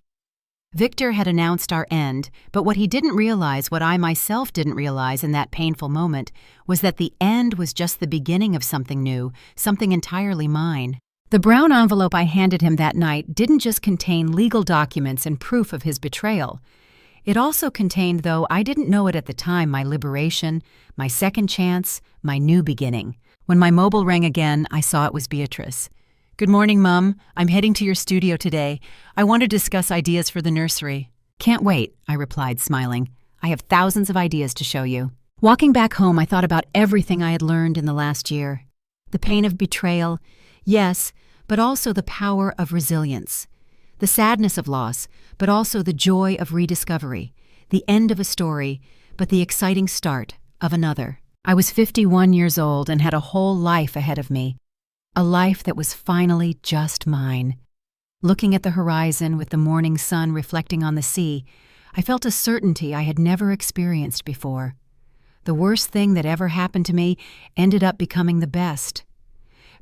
Victor had announced our end, but what he didn't realize, what I myself didn't realize in that painful moment, was that the end was just the beginning of something new, something entirely mine. The brown envelope I handed him that night didn't just contain legal documents and proof of his betrayal. It also contained, though I didn't know it at the time, my liberation, my second chance, my new beginning. When my mobile rang again, I saw it was Beatrice. "Good morning, Mum. I'm heading to your studio today. I want to discuss ideas for the nursery." "Can't wait," I replied, smiling. "I have thousands of ideas to show you." Walking back home, I thought about everything I had learned in the last year. The pain of betrayal, yes, but also the power of resilience. The sadness of loss, but also the joy of rediscovery. The end of a story, but the exciting start of another. I was 51 years old and had a whole life ahead of me. A life that was finally just mine. Looking at the horizon with the morning sun reflecting on the sea, I felt a certainty I had never experienced before. The worst thing that ever happened to me ended up becoming the best.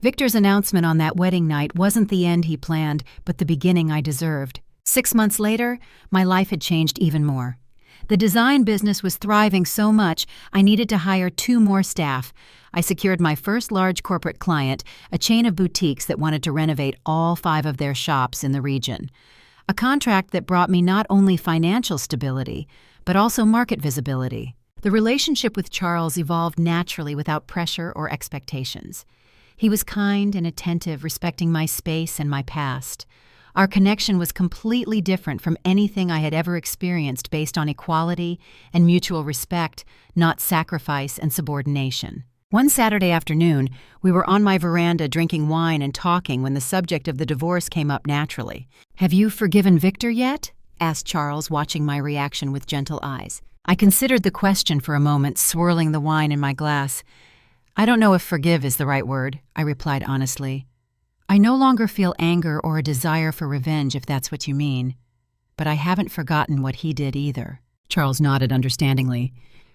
Victor's announcement on that wedding night wasn't the end he planned, but the beginning I deserved. 6 months later, my life had changed even more. The design business was thriving so much, I needed to hire 2 more staff. I secured my first large corporate client, a chain of boutiques that wanted to renovate all 5 of their shops in the region. A contract that brought me not only financial stability, but also market visibility. The relationship with Charles evolved naturally without pressure or expectations. He was kind and attentive, respecting my space and my past. Our connection was completely different from anything I had ever experienced, based on equality and mutual respect, not sacrifice and subordination. One Saturday afternoon, we were on my veranda drinking wine and talking when the subject of the divorce came up naturally. "Have you forgiven Victor yet?" asked Charles, watching my reaction with gentle eyes. I considered the question for a moment, swirling the wine in my glass. "I don't know if forgive is the right word," I replied honestly. "I no longer feel anger or a desire for revenge, if that's what you mean. But I haven't forgotten what he did either." Charles nodded understandingly.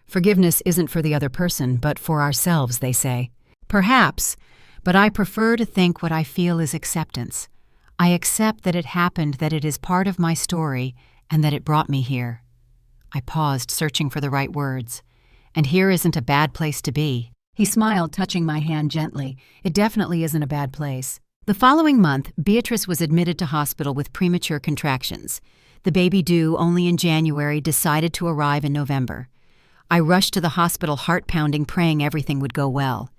"Forgiveness isn't for the other person, but for ourselves, they say." "Perhaps, but I prefer to think what I feel is acceptance. I accept that it happened, that it is part of my story, and that it brought me here." I paused, searching for the right words. "And here isn't a bad place to be." He smiled, touching my hand gently. "It definitely isn't a bad place. The following month, Beatrice was admitted to hospital with premature contractions. The baby due only in January decided to arrive in November. I rushed to the hospital, heart-pounding, praying everything would go well.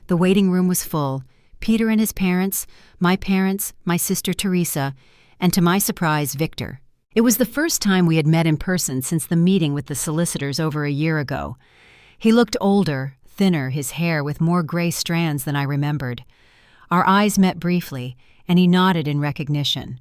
The waiting room was full. Peter and his parents, my sister Teresa, and to my surprise, Victor. It was the first time we had met in person since the meeting with the solicitors over a year ago. He looked older, thinner, his hair with more gray strands than I remembered. Our eyes met briefly, and he nodded in recognition.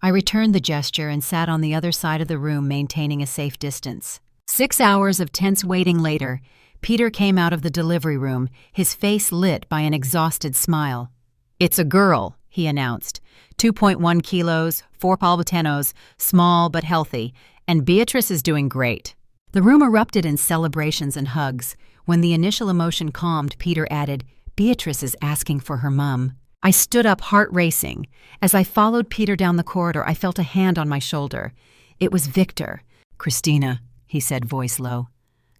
I returned the gesture and sat on the other side of the room, maintaining a safe distance. 6 hours of tense waiting later, Peter came out of the delivery room, his face lit by an exhausted smile. "It's a girl," he announced. 2.1 kilos, 4 palpitanos, small but healthy, and Beatrice is doing great. The room erupted in celebrations and hugs. When the initial emotion calmed, Peter added, "Beatrice is asking for her mum." I stood up, heart racing. As I followed Peter down the corridor, I felt a hand on my shoulder. It was Victor. "Christina," he said, voice low.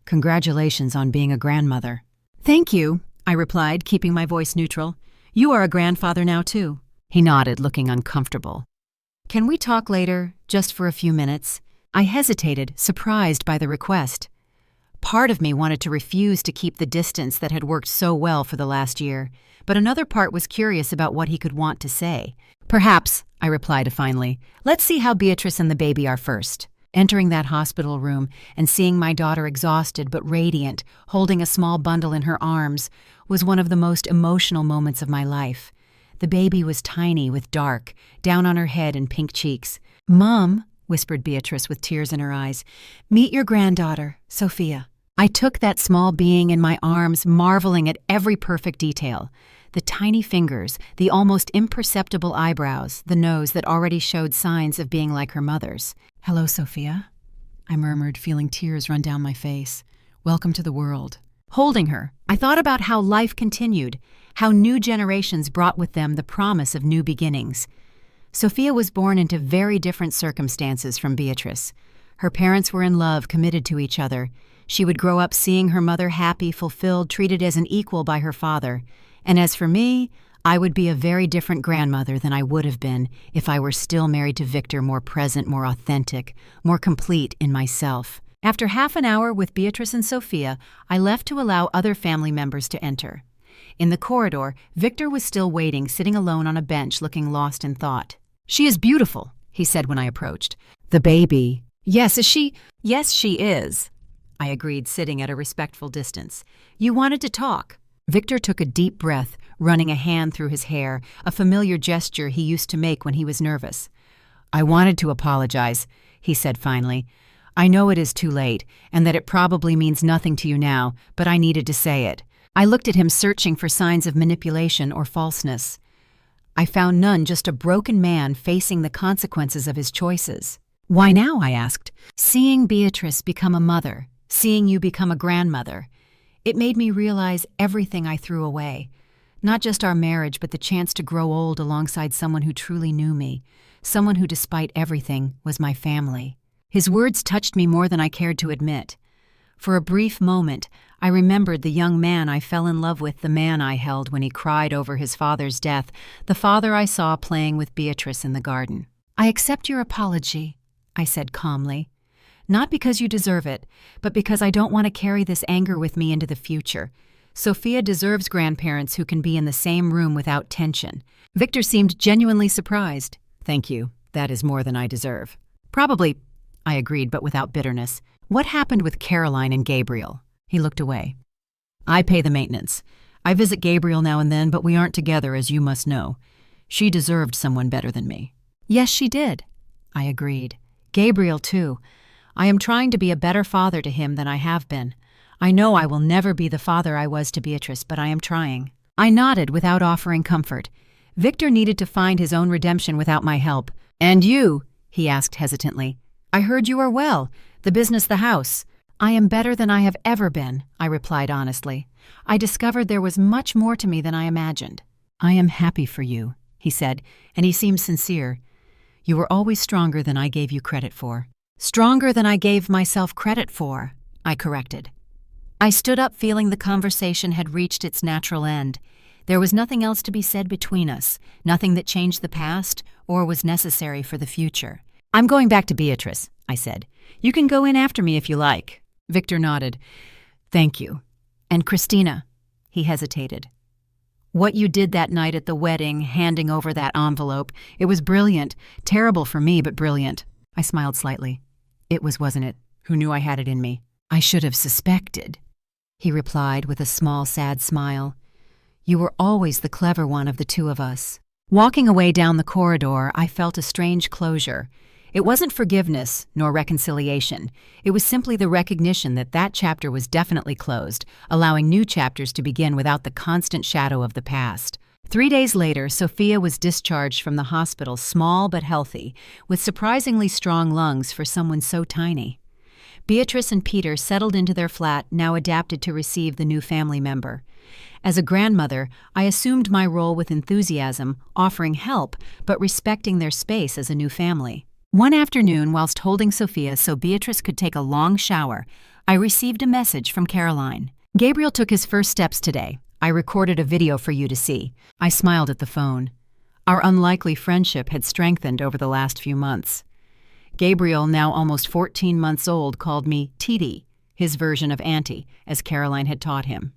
"Congratulations on being a grandmother." "Thank you," I replied, keeping my voice neutral. "You are a grandfather now, too." He nodded, looking uncomfortable. "Can we talk later, just for a few minutes?" I hesitated, surprised by the request. Part of me wanted to refuse to keep the distance that had worked so well for the last year, but another part was curious about what he could want to say. "Perhaps," I replied finally. "Let's see how Beatrice and the baby are first." Entering that hospital room and seeing my daughter exhausted but radiant, holding a small bundle in her arms, was one of the most emotional moments of my life. The baby was tiny with dark, down on her head and pink cheeks. "Mom," whispered Beatrice with tears in her eyes, "meet your granddaughter, Sophia." I took that small being in my arms, marveling at every perfect detail. The tiny fingers, the almost imperceptible eyebrows, the nose that already showed signs of being like her mother's. "Hello, Sophia," I murmured, feeling tears run down my face. "Welcome to the world." Holding her, I thought about how life continued, how new generations brought with them the promise of new beginnings. Sophia was born into very different circumstances from Beatrice. Her parents were in love, committed to each other. She would grow up seeing her mother happy, fulfilled, treated as an equal by her father. And as for me, I would be a very different grandmother than I would have been if I were still married to Victor, more present, more authentic, more complete in myself. After half an hour with Beatrice and Sophia, I left to allow other family members to enter. In the corridor, Victor was still waiting, sitting alone on a bench, looking lost in thought. "She is beautiful," he said when I approached. "The baby." "Yes, is she?" "Yes, she is," I agreed, sitting at a respectful distance. "You wanted to talk." Victor took a deep breath, running a hand through his hair, a familiar gesture he used to make when he was nervous. "I wanted to apologize," he said finally. "I know it is too late, and that it probably means nothing to you now, but I needed to say it." I looked at him, searching for signs of manipulation or falseness. I found none, just a broken man facing the consequences of his choices. "Why now?" I asked. "Seeing Beatrice become a mother, seeing you become a grandmother, it made me realize everything I threw away. Not just our marriage, but the chance to grow old alongside someone who truly knew me, someone who, despite everything, was my family." His words touched me more than I cared to admit. For a brief moment, I remembered the young man I fell in love with, the man I held when he cried over his father's death, the father I saw playing with Beatrice in the garden. "I accept your apology," I said calmly. "Not because you deserve it, but because I don't want to carry this anger with me into the future. Sophia deserves grandparents who can be in the same room without tension." Victor seemed genuinely surprised. "Thank you. That is more than I deserve." "Probably," I agreed, but without bitterness. "What happened with Caroline and Gabriel?" He looked away. "I pay the maintenance. I visit Gabriel now and then, but we aren't together, as you must know. She deserved someone better than me." "Yes, she did," I agreed. "Gabriel, too. I am trying to be a better father to him than I have been. I know I will never be the father I was to Beatrice, but I am trying." I nodded without offering comfort. Victor needed to find his own redemption without my help. "And you?" he asked hesitantly. "I heard you are well. The business, the house." "I am better than I have ever been," I replied honestly. "I discovered there was much more to me than I imagined." "I am happy for you," he said, and he seemed sincere. "You were always stronger than I gave you credit for." "Stronger than I gave myself credit for," I corrected. I stood up, feeling the conversation had reached its natural end. There was nothing else to be said between us, nothing that changed the past or was necessary for the future. "I'm going back to Beatrice," I said. "You can go in after me if you like." Victor nodded. "Thank you. And Christina," he hesitated. "What you did that night at the wedding, handing over that envelope, it was brilliant. Terrible for me, but brilliant." I smiled slightly. "It was, wasn't it? Who knew I had it in me?" "I should have suspected," he replied with a small, sad smile. "You were always the clever one of the two of us." Walking away down the corridor, I felt a strange closure. It wasn't forgiveness nor reconciliation. It was simply the recognition that that chapter was definitely closed, allowing new chapters to begin without the constant shadow of the past. 3 days later, Sophia was discharged from the hospital, small but healthy, with surprisingly strong lungs for someone so tiny. Beatrice and Peter settled into their flat, now adapted to receive the new family member. As a grandmother, I assumed my role with enthusiasm, offering help, but respecting their space as a new family. One afternoon, whilst holding Sophia so Beatrice could take a long shower, I received a message from Caroline. "Gabriel took his first steps today. I recorded a video for you to see." I smiled at the phone. Our unlikely friendship had strengthened over the last few months. Gabriel, now almost 14 months old, called me Titi, his version of Auntie, as Caroline had taught him.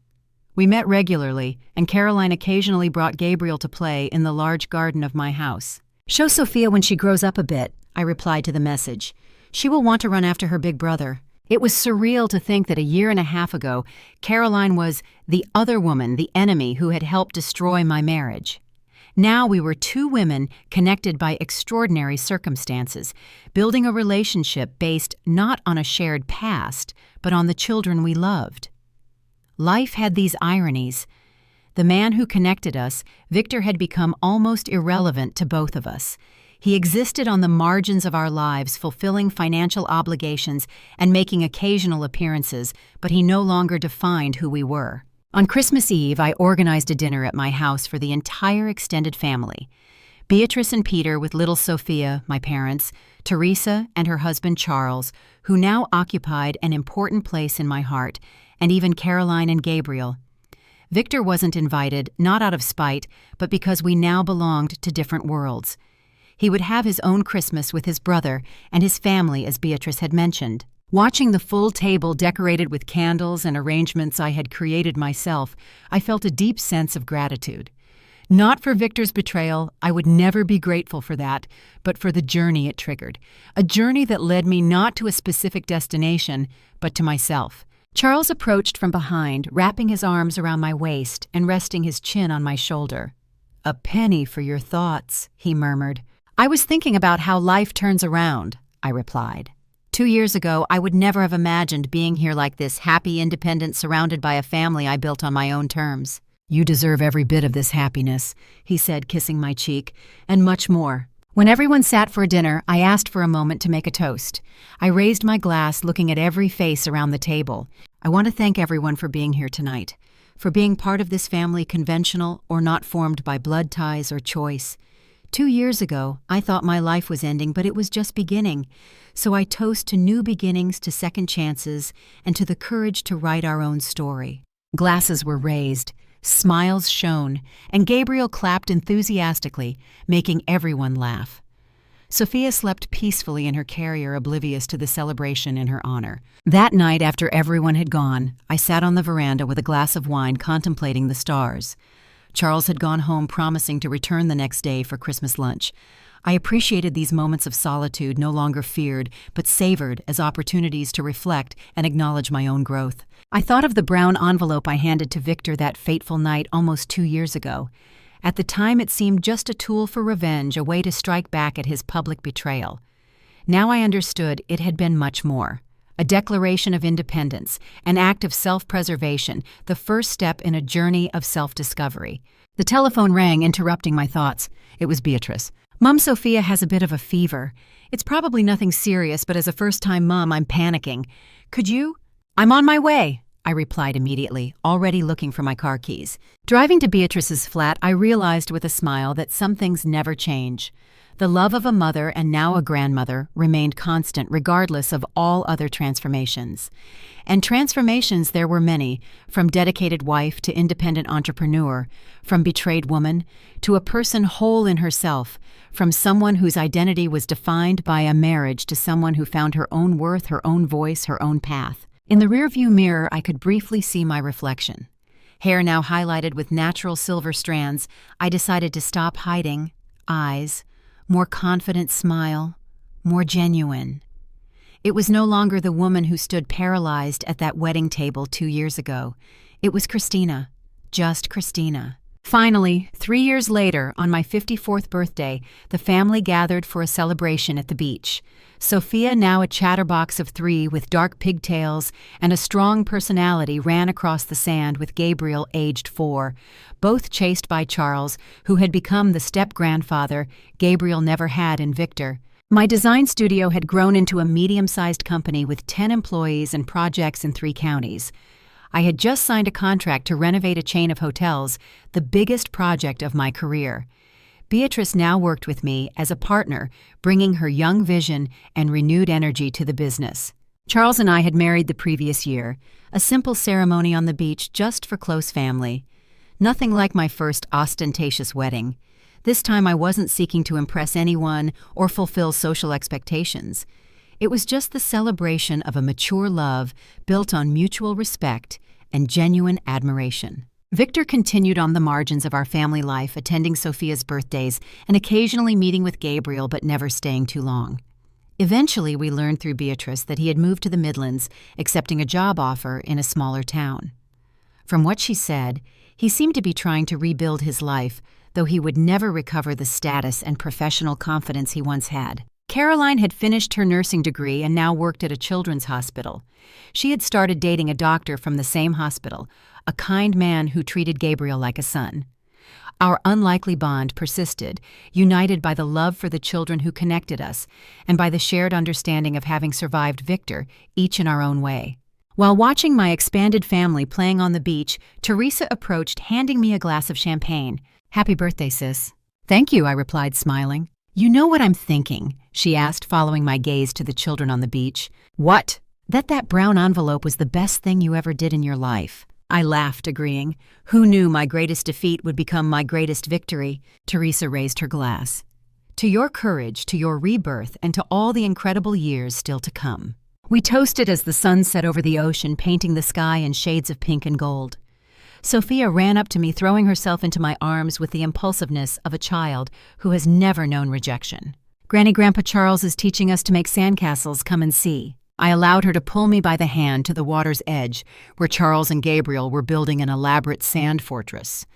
We met regularly, and Caroline occasionally brought Gabriel to play in the large garden of my house. "Show Sophia when she grows up a bit," I replied to the message. "She will want to run after her big brother." It was surreal to think that a year and a half ago, Caroline was the other woman, the enemy who had helped destroy my marriage. Now we were two women connected by extraordinary circumstances, building a relationship based not on a shared past, but on the children we loved. Life had these ironies. The man who connected us, Victor, had become almost irrelevant to both of us. He existed on the margins of our lives, fulfilling financial obligations and making occasional appearances, but he no longer defined who we were. On Christmas Eve, I organized a dinner at my house for the entire extended family. Beatrice and Peter with little Sophia, my parents, Teresa and her husband Charles, who now occupied an important place in my heart, and even Caroline and Gabriel. Victor wasn't invited, not out of spite, but because we now belonged to different worlds. He would have his own Christmas with his brother and his family, as Beatrice had mentioned. Watching the full table decorated with candles and arrangements I had created myself, I felt a deep sense of gratitude. Not for Victor's betrayal, I would never be grateful for that, but for the journey it triggered. A journey that led me not to a specific destination, but to myself. Charles approached from behind, wrapping his arms around my waist and resting his chin on my shoulder. "A penny for your thoughts," he murmured. "I was thinking about how life turns around," I replied. 2 years ago, I would never have imagined being here like this, happy, independent, surrounded by a family I built on my own terms. "You deserve every bit of this happiness," he said, kissing my cheek, "and much more." When everyone sat for dinner, I asked for a moment to make a toast. I raised my glass, looking at every face around the table. "I want to thank everyone for being here tonight, for being part of this family, conventional or not formed by blood ties or choice. 2 years ago, I thought my life was ending, but it was just beginning. So I toast to new beginnings, to second chances, and to the courage to write our own story." Glasses were raised, smiles shone, and Gabriel clapped enthusiastically, making everyone laugh. Sophia slept peacefully in her carrier, oblivious to the celebration in her honor. That night, after everyone had gone, I sat on the veranda with a glass of wine, contemplating the stars. Charles had gone home, promising to return the next day for Christmas lunch. I appreciated these moments of solitude, no longer feared, but savored as opportunities to reflect and acknowledge my own growth. I thought of the brown envelope I handed to Victor that fateful night almost 2 years ago. At the time, it seemed just a tool for revenge, a way to strike back at his public betrayal. Now I understood it had been much more. A declaration of independence, an act of self-preservation, the first step in a journey of self-discovery. The telephone rang, interrupting my thoughts. It was Beatrice. "Mom, Sophia has a bit of a fever. It's probably nothing serious, but as a first-time mom, I'm panicking. Could you?" "I'm on my way," I replied immediately, already looking for my car keys. Driving to Beatrice's flat, I realized with a smile that some things never change. The love of a mother and now a grandmother remained constant regardless of all other transformations. And transformations there were many, from dedicated wife to independent entrepreneur, from betrayed woman to a person whole in herself, from someone whose identity was defined by a marriage to someone who found her own worth, her own voice, her own path. In the rearview mirror, I could briefly see my reflection. Hair now highlighted with natural silver strands, I decided to stop hiding. Eyes, more confident smile, more genuine. It was no longer the woman who stood paralyzed at that wedding table 2 years ago. It was Christina, just Christina. Finally, 3 years later, on my 54th birthday, the family gathered for a celebration at the beach. Sophia, now a chatterbox of 3 with dark pigtails and a strong personality, ran across the sand with Gabriel, aged 4, both chased by Charles, who had become the step-grandfather Gabriel never had in Victor. My design studio had grown into a medium-sized company with 10 employees and projects in 3 counties. I had just signed a contract to renovate a chain of hotels, the biggest project of my career. Beatrice now worked with me as a partner, bringing her young vision and renewed energy to the business. Charles and I had married the previous year, a simple ceremony on the beach just for close family. Nothing like my first ostentatious wedding. This time I wasn't seeking to impress anyone or fulfill social expectations. It was just the celebration of a mature love built on mutual respect and genuine admiration. Victor continued on the margins of our family life, attending Sophia's birthdays and occasionally meeting with Gabriel, but never staying too long. Eventually, we learned through Beatrice that he had moved to the Midlands, accepting a job offer in a smaller town. From what she said, he seemed to be trying to rebuild his life, though he would never recover the status and professional confidence he once had. Caroline had finished her nursing degree and now worked at a children's hospital. She had started dating a doctor from the same hospital, a kind man who treated Gabriel like a son. Our unlikely bond persisted, united by the love for the children who connected us and by the shared understanding of having survived Victor, each in our own way. While watching my expanded family playing on the beach, Teresa approached, handing me a glass of champagne. "Happy birthday, sis." "Thank you," I replied, smiling. "You know what I'm thinking?" she asked, following my gaze to the children on the beach. "What?" That brown envelope was the best thing you ever did in your life." I laughed, agreeing. Who knew my greatest defeat would become my greatest victory? Teresa raised her glass. "To your courage, to your rebirth, and to all the incredible years still to come." We toasted as the sun set over the ocean, painting the sky in shades of pink and gold. Sophia ran up to me, throwing herself into my arms with the impulsiveness of a child who has never known rejection. "Granny-Grandpa Charles is teaching us to make sandcastles. Come and see." I allowed her to pull me by the hand to the water's edge, where Charles and Gabriel were building an elaborate sand fortress.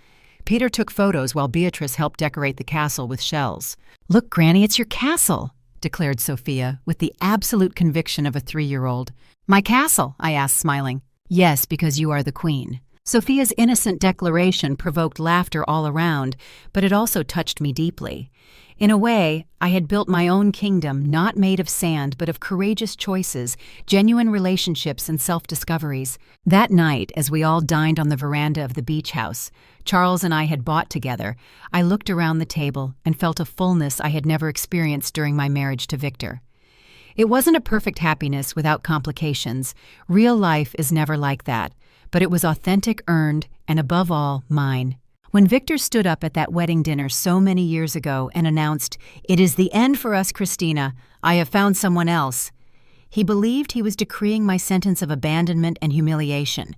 Peter took photos while Beatrice helped decorate the castle with shells. "Look, Granny, it's your castle," declared Sophia, with the absolute conviction of a 3-year-old. "My castle?" I asked, smiling. "Yes, because you are the queen." Sophia's innocent declaration provoked laughter all around, but it also touched me deeply. In a way, I had built my own kingdom, not made of sand, but of courageous choices, genuine relationships, and self-discoveries. That night, as we all dined on the veranda of the beach house, Charles and I had bought together, I looked around the table and felt a fullness I had never experienced during my marriage to Victor. It wasn't a perfect happiness without complications. Real life is never like that, but it was authentic, earned, and above all, mine. When Victor stood up at that wedding dinner so many years ago and announced, "It is the end for us, Christina. I have found someone else," he believed he was decreeing my sentence of abandonment and humiliation.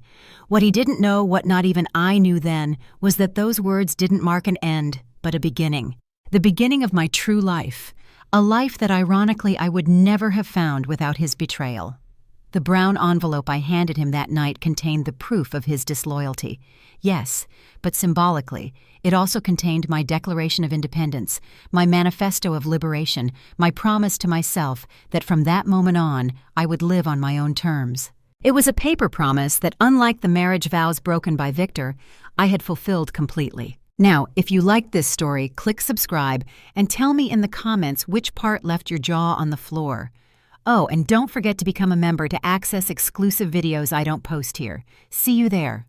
What he didn't know, what not even I knew then, was that those words didn't mark an end, but a beginning. The beginning of my true life. A life that ironically I would never have found without his betrayal. The brown envelope I handed him that night contained the proof of his disloyalty. Yes, but symbolically, it also contained my Declaration of Independence, my manifesto of liberation, my promise to myself that from that moment on, I would live on my own terms. It was a paper promise that, unlike the marriage vows broken by Victor, I had fulfilled completely. Now, if you liked this story, click subscribe and tell me in the comments which part left your jaw on the floor. Oh, and don't forget to become a member to access exclusive videos I don't post here. See you there.